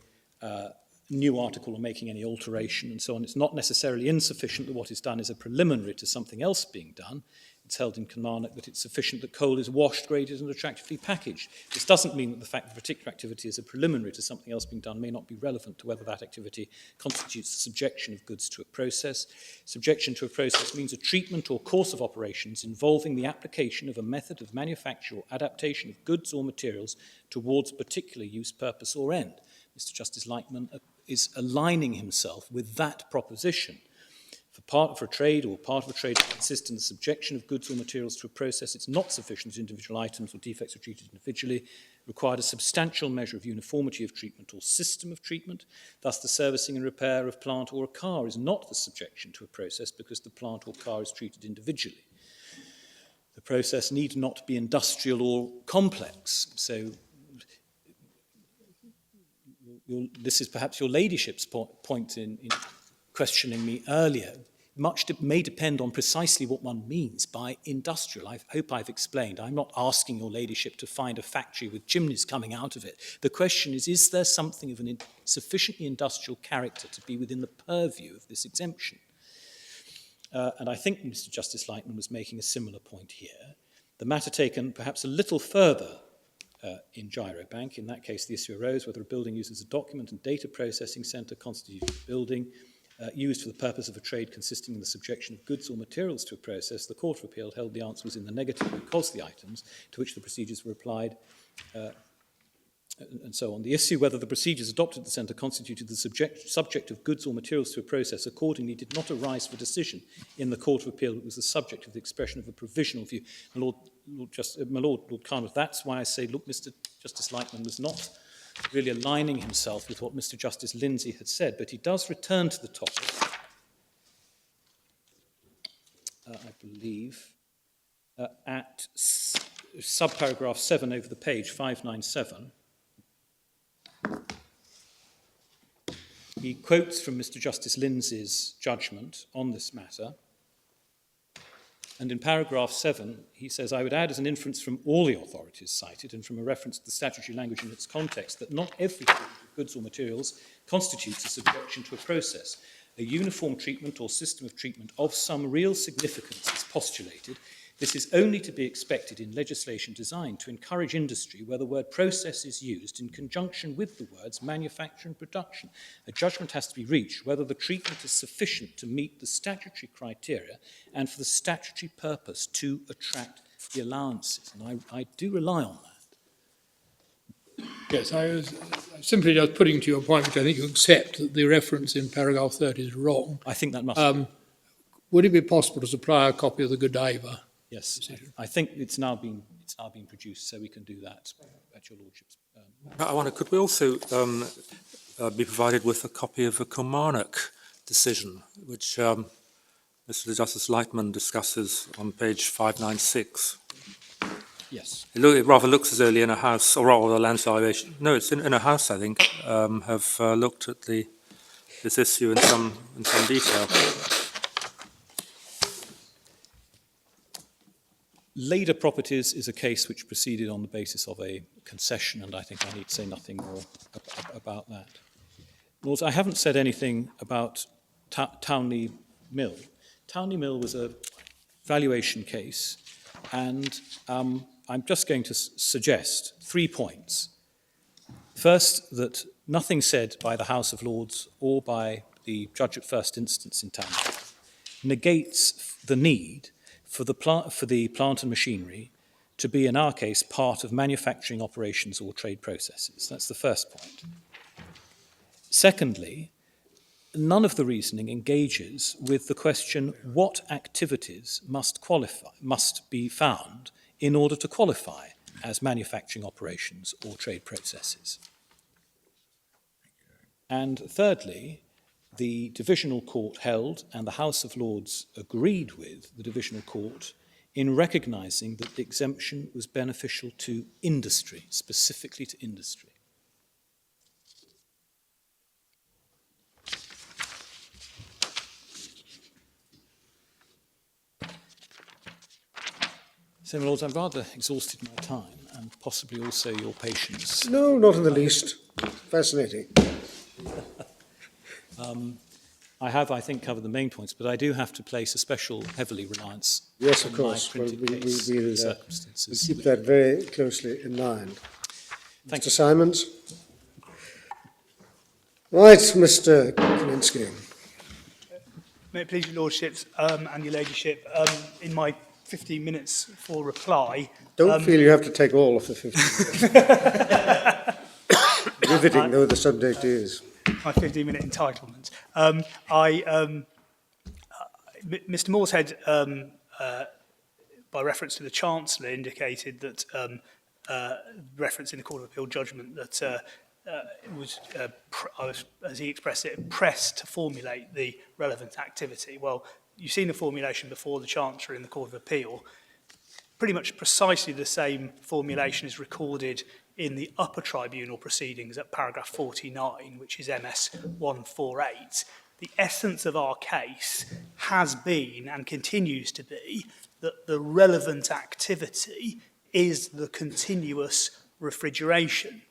new article or making any alteration and so on. It's not necessarily insufficient that what is done is a preliminary to something else being done. It's held in Kilmarnock that it's sufficient that coal is washed, graded and attractively packaged. This doesn't mean that the fact that a particular activity is a preliminary to something else being done may not be relevant to whether that activity constitutes the subjection of goods to a process. Subjection to a process means a treatment or course of operations involving the application of a method of manufacture or adaptation of goods or materials towards a particular use, purpose or end. Mr. Justice Lightman is aligning himself with that proposition. For a trade or part of a trade to consist in the subjection of goods or materials to a process, it's not sufficient that individual items or defects are treated individually. Required a substantial measure of uniformity of treatment or system of treatment. Thus, the servicing and repair of plant or a car is not the subjection to a process because the plant or car is treated individually. The process need not be industrial or complex. So, this is perhaps your ladyship's point in questioning me earlier. may depend on precisely what one means by industrial. I hope I've explained. I'm not asking your ladyship to find a factory with chimneys coming out of it. The question is there something of an sufficiently industrial character to be within the purview of this exemption? And I think Mr. Justice Lightman was making a similar point here. The matter taken perhaps a little further in Gyrobank. In that case, the issue arose whether a building used as a document and data processing centre constituted a building used for the purpose of a trade consisting in the subjection of goods or materials to a process. The Court of Appeal held the answer was in the negative because the items to which the procedures were applied and so on. The issue whether the procedures adopted at the centre constituted the subject of goods or materials to a process accordingly did not arise for decision in the Court of Appeal. It was the subject of the expression of a provisional view. My Lord Carnwath, that's why I say, look, Mr. Justice Lightman was not really aligning himself with what Mr. Justice Lindsay had said, but he does return to the topic, I believe, at subparagraph 7 over the page, 597. He quotes from Mr. Justice Lindsay's judgment on this matter. And in paragraph 7, he says, I would add as an inference from all the authorities cited and from a reference to the statutory language in its context that not every goods or materials constitutes a subjection to a process. A uniform treatment or system of treatment of some real significance is postulated. This is only to be expected in legislation designed to encourage industry where the word process is used in conjunction with the words manufacture and production. A judgment has to be reached whether the treatment is sufficient to meet the statutory criteria and for the statutory purpose to attract the allowances. And I do rely on that. Yes, I was simply just putting to your point, which I think you accept, that the reference in paragraph 30 is wrong. I think that must Would it be possible to supply a copy of the Godiva? Yes, I think it's now been produced, so we can do that at your lordship's. I wonder, could we also be provided with a copy of the Kilmarnock decision, which Mr. Justice Lightman discusses on page 596? Yes. It rather looks as though in a house, or rather the land valuation. No, it's in a house, I think, have looked at this issue in some detail. Lader Properties is a case which proceeded on the basis of a concession, and I think I need to say nothing more about that. Lords, I haven't said anything about Townley Mill. Townley Mill was a valuation case, and I'm just going to suggest 3 points. First, that nothing said by the House of Lords or by the judge at first instance in Townley negates the need for the plant and machinery to be, in our case, part of manufacturing operations or trade processes. That's the first point. Secondly, none of the reasoning engages with the question what activities must be found in order to qualify as manufacturing operations or trade processes. And thirdly, the Divisional Court held, and the House of Lords agreed with the Divisional Court in recognising that the exemption was beneficial to industry, specifically to industry. So, my Lords, I've rather exhausted my time and possibly also your patience. No, not in the least. Fascinating. I have, I think, covered the main points, but I do have to place a special heavily reliance Yes, of on course. my printed Well, case we'll circumstances. keep that very closely in mind. Thank Mr. you. Simons? Right, Mr. Kalinsky. May it please your lordships and your ladyship, in my 15 minutes for reply... Don't feel you have to take all of the 15 minutes. Riveting though the subject is. My 15-minute entitlement. Mr. Morshead, by reference to the Chancellor, indicated that reference in the Court of Appeal judgment that I was, as he expressed it, pressed to formulate the relevant activity. Well, you've seen the formulation before the Chancellor in the Court of Appeal. Pretty much precisely the same formulation is recorded in the upper tribunal proceedings at paragraph 49, which is MS 148. the essence of our case has been and continues to be that the relevant activity is the continuous refrigeration.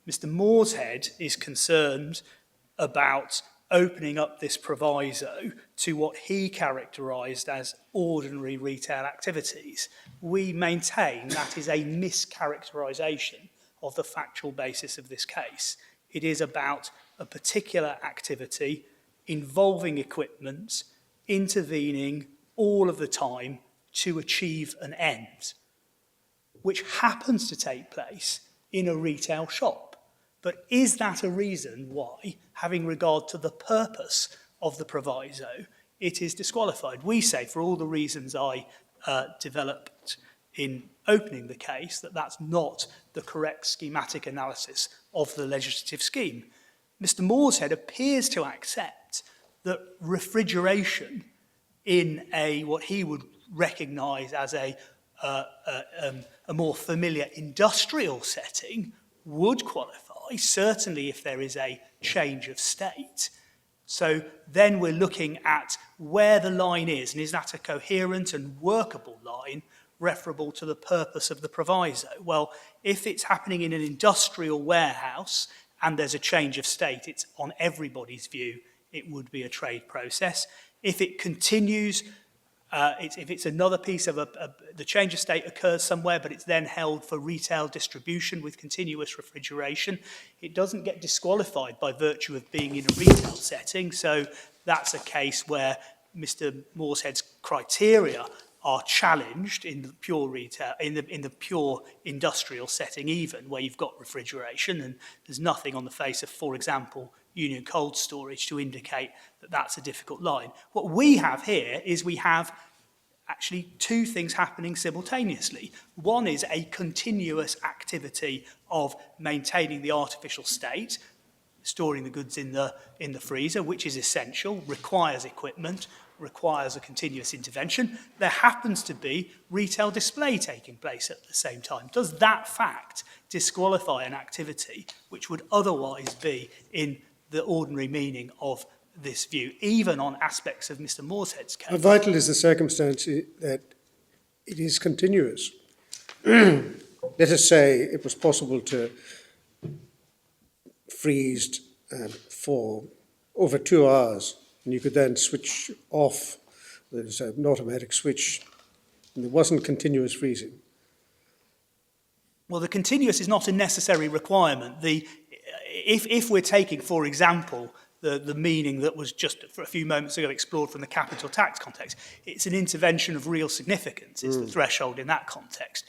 Mr. Morshead is concerned about opening up this proviso to what he characterised as ordinary retail activities. We maintain that is a mischaracterisation of the factual basis of this case. It is about a particular activity involving equipment, intervening all of the time to achieve an end, which happens to take place in a retail shop. But is that a reason why, having regard to the purpose of the proviso, it is disqualified? We say, for all the reasons I developed in opening the case, that that's not the correct schematic analysis of the legislative scheme. Mr. Morshead appears to accept that refrigeration in what he would recognise as a more familiar industrial setting would qualify, certainly if there is a change of state. So then we're looking at where the line is, and is that a coherent and workable line referable to the purpose of the proviso? Well, if it's happening in an industrial warehouse and there's a change of state, it's on everybody's view, it would be a trade process. If it continues, if it's another piece of the change of state occurs somewhere, but it's then held for retail distribution with continuous refrigeration, it doesn't get disqualified by virtue of being in a retail setting. So that's a case where Mr. Morshead's criteria are challenged in the pure retail, in the pure industrial setting, even where you've got refrigeration, and there's nothing on the face of, for example, Union Cold Storage to indicate that that's a difficult line. What we have here is we have actually two things happening simultaneously. One is a continuous activity of maintaining the artificial state, storing the goods in the freezer, which is essential, requires equipment, requires a continuous intervention. There happens to be retail display taking place at the same time. Does that fact disqualify an activity which would otherwise be in the ordinary meaning of this view, even on aspects of Mr. Morshead's case? How vital is the circumstance that it is continuous? Let us say it was possible to freeze for over 2 hours, and you could then switch off. There's an automatic switch, and there wasn't continuous freezing. Well, the continuous is not a necessary requirement. If we're taking, for example, the meaning that was just for a few moments ago explored from the capital tax context, it's an intervention of real significance, is the threshold in that context.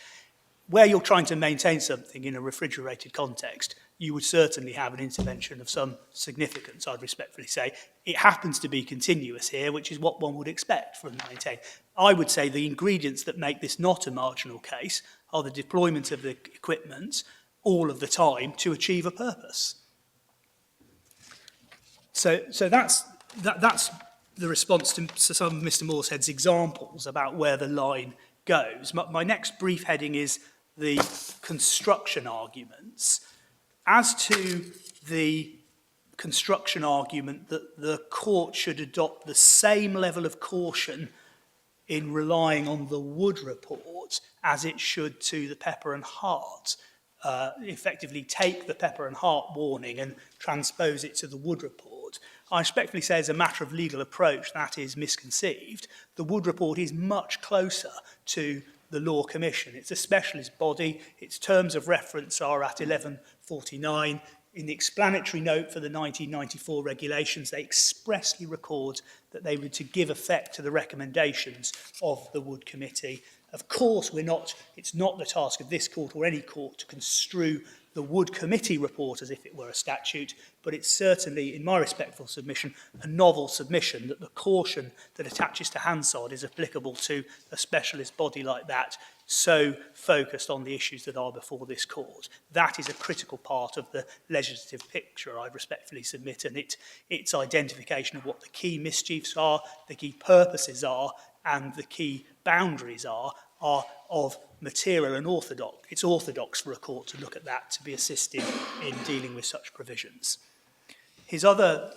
Where you're trying to maintain something in a refrigerated context, you would certainly have an intervention of some significance, I'd respectfully say. It happens to be continuous here, which is what one would expect from maintain. I would say the ingredients that make this not a marginal case are the deployment of the equipment all of the time to achieve a purpose. So that's the response to some of Mr. Morshead's examples about where the line goes. My next brief heading is the construction arguments. As to the construction argument that the court should adopt the same level of caution in relying on the Wood report as it should to the Pepper and Hart, effectively take the Pepper and Hart warning and transpose it to the Wood report, I respectfully say as a matter of legal approach that is misconceived. The Wood report is much closer to the Law Commission. It's a specialist body. Its terms of reference are at 1149. In the explanatory note for the 1994 regulations, they expressly record that they were to give effect to the recommendations of the Wood Committee. Of course, it's not the task of this court or any court to construe the Wood Committee report as if it were a statute, but it's certainly, in my respectful submission, a novel submission that the caution that attaches to Hansard is applicable to a specialist body like that, so focused on the issues that are before this court. That is a critical part of the legislative picture, I respectfully submit, and its identification of what the key mischiefs are, the key purposes are, and the key boundaries are of material and orthodox. It's orthodox for a court to look at that to be assisted in dealing with such provisions. His other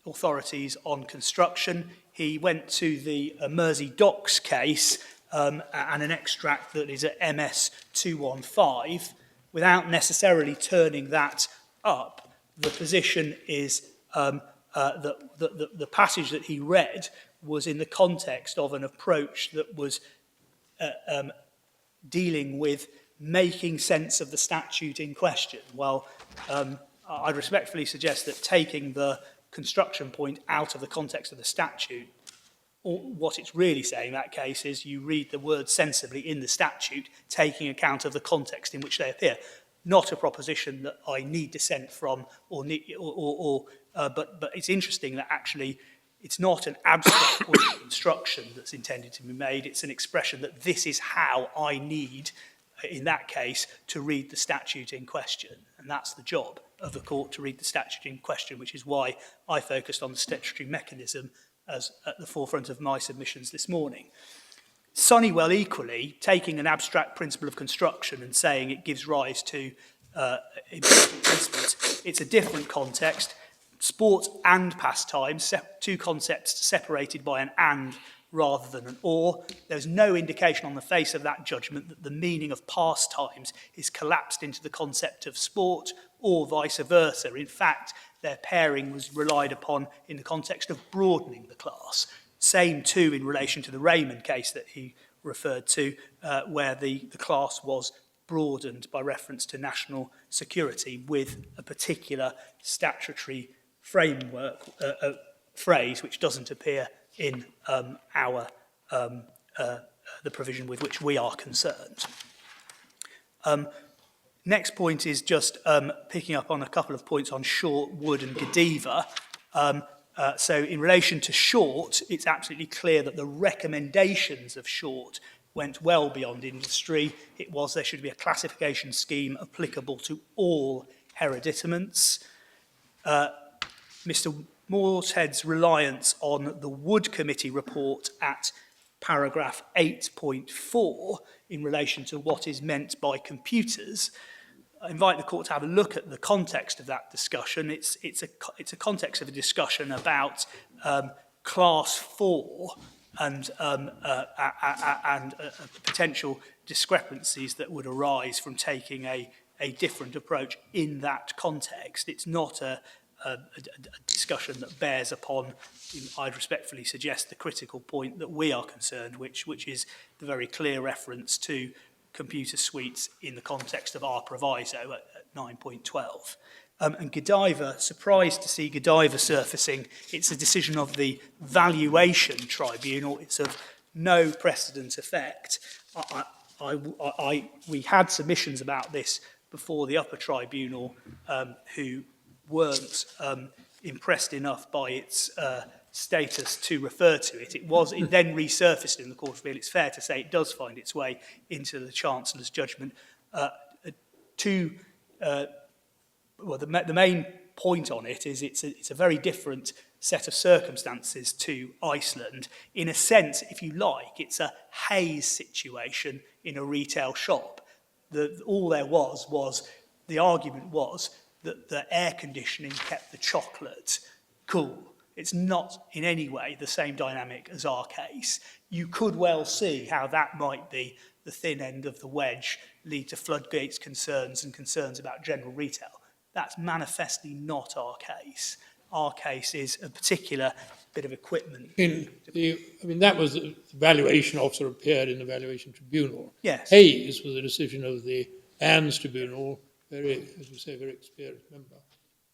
authorities on construction. He went to the Mersey Docks case and an extract that is at MS 215 without necessarily turning that up. The position is that the passage that he read was in the context of an approach that was dealing with making sense of the statute in question. Well, I respectfully suggest that taking the construction point out of the context of the statute, what it's really saying in that case is you read the words sensibly in the statute, taking account of the context in which they appear. Not a proposition that I need dissent from, but it's interesting that actually it's not an abstract point of construction that's intended to be made. It's an expression that this is how I need, in that case, to read the statute in question. And that's the job of the court, to read the statute in question, which is why I focused on the statutory mechanism as at the forefront of my submissions this morning. Sunnywell equally, taking an abstract principle of construction and saying it gives rise to important principles, it's a different context. Sport and pastime, two concepts separated by an and rather than an or. There's no indication on the face of that judgment that the meaning of pastimes is collapsed into the concept of sport or vice versa. In fact, their pairing was relied upon in the context of broadening the class. Same too in relation to the Raymond case that he referred to, where the class was broadened by reference to national security with a particular statutory framework, phrase which doesn't appear in the provision with which we are concerned. Next point is just picking up on a couple of points on Short, Wood and Godiva. So in relation to Short, it's absolutely clear that the recommendations of Short went well beyond industry. It was there should be a classification scheme applicable to all hereditaments. Mr. Moorehead's reliance on the Wood Committee report at paragraph 8.4 in relation to what is meant by computers. I invite the court to have a look at the context of that discussion. It's a context of a discussion about class 4 and potential discrepancies that would arise from taking a different approach in that context. It's not a discussion that bears upon, I'd respectfully suggest, the critical point that we are concerned, which is the very clear reference to computer suites in the context of our proviso at 9.12. And Godiva, surprised to see Godiva surfacing. It's a decision of the Valuation Tribunal. It's of no precedent effect. We had submissions about this before the upper tribunal who weren't impressed enough by its status to refer to it. It then resurfaced in the Court of Appeal. It's fair to say it does find its way into the Chancellor's judgment. The main point on it is it's a very different set of circumstances to Iceland. In a sense, if you like, it's a haze situation in a retail shop. All there was the argument was that the air conditioning kept the chocolate cool. It's not in any way the same dynamic as our case. You could well see how that might be the thin end of the wedge, lead to floodgates concerns and concerns about general retail. That's manifestly not our case. Our case is a particular bit of equipment. That was the valuation officer appeared in the Valuation Tribunal. Yes. Hayes was a decision of the Anne's Tribunal, very, as you say, very experienced member.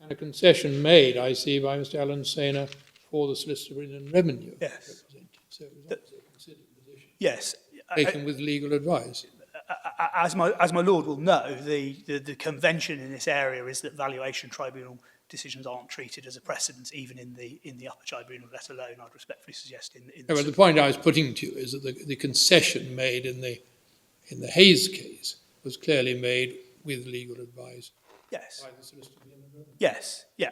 And a concession made, I see, by Mr. Alan Sainer for the Solicitor in Revenue. Yes. So it was obviously a considered position. Yes. Taken with legal advice. As my Lord will know, the convention in this area is that Valuation Tribunal decisions aren't treated as a precedent, even in the upper tribunal, let alone, I'd respectfully suggest, Well, the point I was putting to you is that the concession made in the Hayes case was clearly made with legal advice. Yes. By the Solicitor. Yes. Yeah.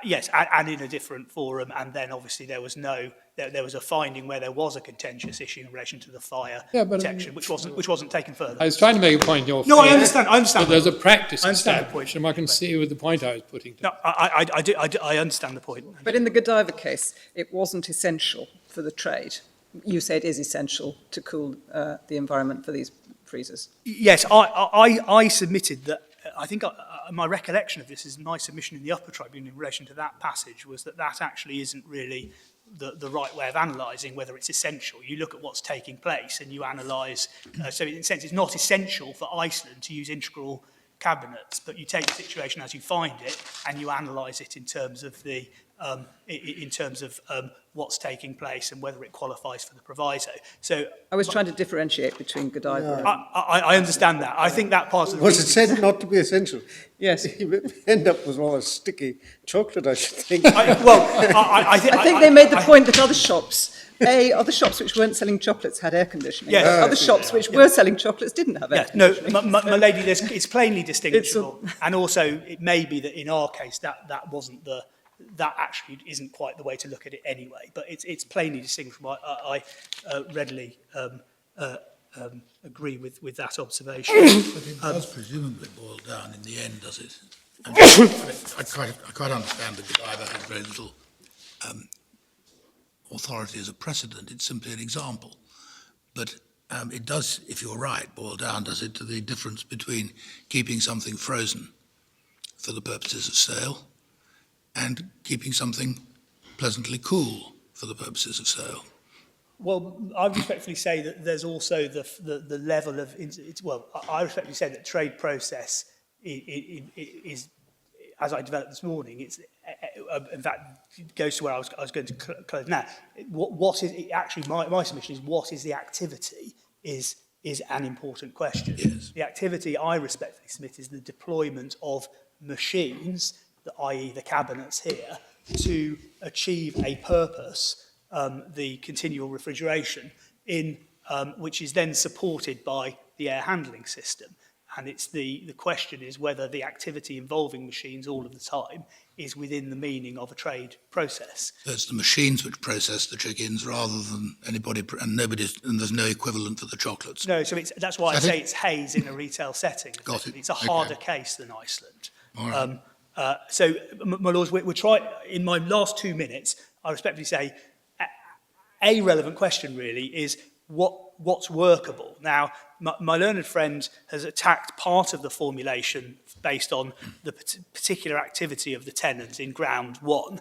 Yes, and in a different forum, and then obviously there was a finding where there was a contentious issue in relation to the fire protection, which wasn't taken further. I was trying to make a point in your No, I favour, understand. but there's a practice I understand the point. established, and I can see with the point I was putting to. No, I understand the point. But in the Godiva case, it wasn't essential for the trade. You say it is essential to cool the environment for these freezers. Yes, I submitted that. I think my recollection of this is my submission in the upper tribunal in relation to that passage was that actually isn't really the right way of analysing whether it's essential. You look at what's taking place and you analyse. So in a sense, it's not essential for Iceland to use integral cabinets, but you take the situation as you find it and you analyse it in terms of the what's taking place and whether it qualifies for the proviso. So I was trying to differentiate between Godiva I understand that. I think that part of the Was it said not to be essential? Yes. You end up with all a sticky chocolate, I should think. I think they made the point that other shops which weren't selling chocolates had air conditioning. Yes. Other shops which were selling chocolates didn't have air Yes, no, conditioning. my lady, it's plainly distinguishable. And also, it may be that in our case, that actually isn't quite the way to look at it anyway. But it's plainly distinguishable. I readily agree with that observation. But it does presumably boil down in the end, does it? I quite understand that Godiva had very little authority as a precedent. It's simply an example. But it does, if you're right, boil down, does it, to the difference between keeping something frozen for the purposes of sale and keeping something pleasantly cool for the purposes of sale. Well, I respectfully say that there's also the level of, I respectfully say that trade process is, as I developed this morning, it's, in fact, it goes to where I was going to close now. What is, actually, my submission is what is the activity is an important question. Yes. The activity I respectfully submit is the deployment of machines, i.e. the cabinets here, to achieve a purpose, the continual refrigeration, which is then supported by the air handling system. And it's the question is whether the activity involving machines all of the time is within the meaning of a trade process. So it's the machines which process the chickens rather than anybody, and there's no equivalent for the chocolates. No, so that's why I say it's Hayes in a retail setting. Got it. It's a harder case than Iceland. All right. So, my lords, we're trying, in my last 2 minutes, I respectfully say, a relevant question really is what's workable. Now, my learned friend has attacked part of the formulation based on the particular activity of the tenant in ground 1,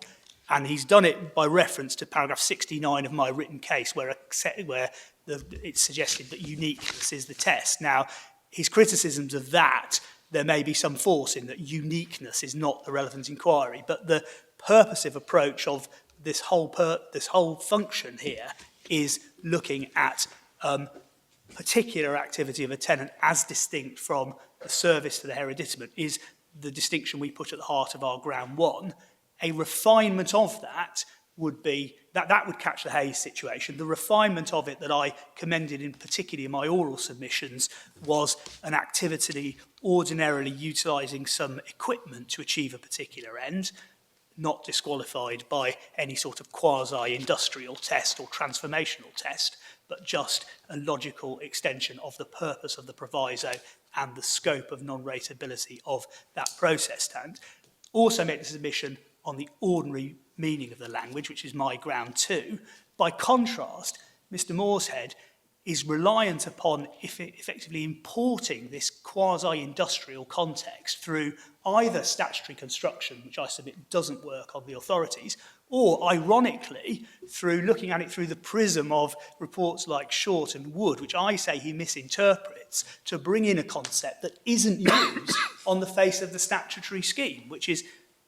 and he's done it by reference to paragraph 69 of my written case, where it's suggested that uniqueness is the test. Now, his criticisms of that, there may be some force in that uniqueness is not the relevant inquiry, but the purposive approach of this whole function here is looking at particular activity of a tenant as distinct from the service to the hereditament is the distinction we put at the heart of our ground 1. A refinement of that would be, that would catch the Hayes situation. The refinement of it that I commended in particularly in my oral submissions was an activity ordinarily utilising some equipment to achieve a particular end, not disqualified by any sort of quasi-industrial test or transformational test, but just a logical extension of the purpose of the proviso and the scope of non-rateability of that process. And also make the submission on the ordinary meaning of the language, which is my ground 2. By contrast, Mr. Morshead is reliant upon effectively importing this quasi-industrial context through either statutory construction, which I submit doesn't work on the authorities, or ironically, through looking at it through the prism of reports like Short and Wood, which I say he misinterprets, to bring in a concept that isn't used on the face of the statutory scheme, which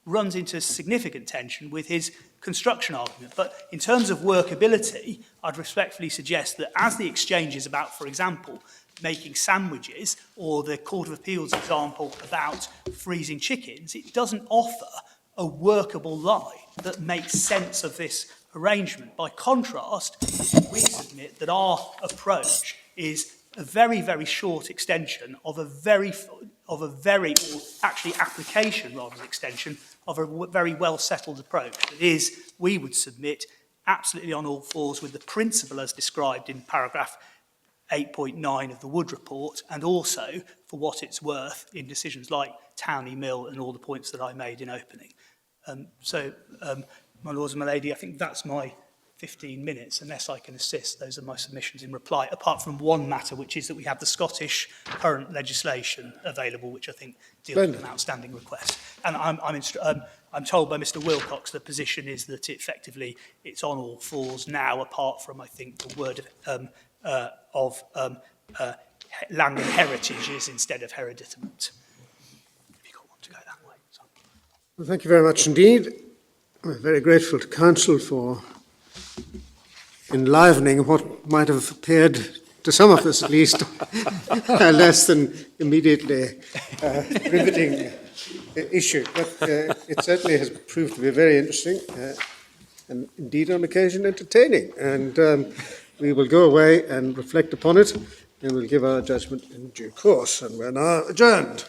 runs into significant tension with his construction argument. But in terms of workability, I'd respectfully suggest that as the exchange is about, for example, making sandwiches, or the Court of Appeals example about freezing chickens, it doesn't offer a workable line that makes sense of this arrangement. By contrast, we submit that our approach is a very, very short extension of of a very, or actually application rather than extension, of a very well-settled approach that is, we would submit, absolutely on all fours with the principle as described in paragraph 8.9 of the Wood report, and also, for what it's worth, in decisions like Towney Mill and all the points that I made in opening. My lords and my lady, I think that's my 15 minutes, unless I can assist. Those are my submissions in reply, apart from one matter, which is that we have the Scottish current legislation available, which I think deals with an outstanding request. And I'm told by Mr Wilcox the position is that it's on all fours now, apart from, I think, the word land and heritage is instead of hereditament. If you want to go that way. So. Well, thank you very much indeed. We're very grateful to Council for enlivening what might have appeared, to some of us at least, less than immediately riveting issue. But it certainly has proved to be very interesting and indeed on occasion entertaining. And we will go away and reflect upon it, and we'll give our judgment in due course. And we're now adjourned.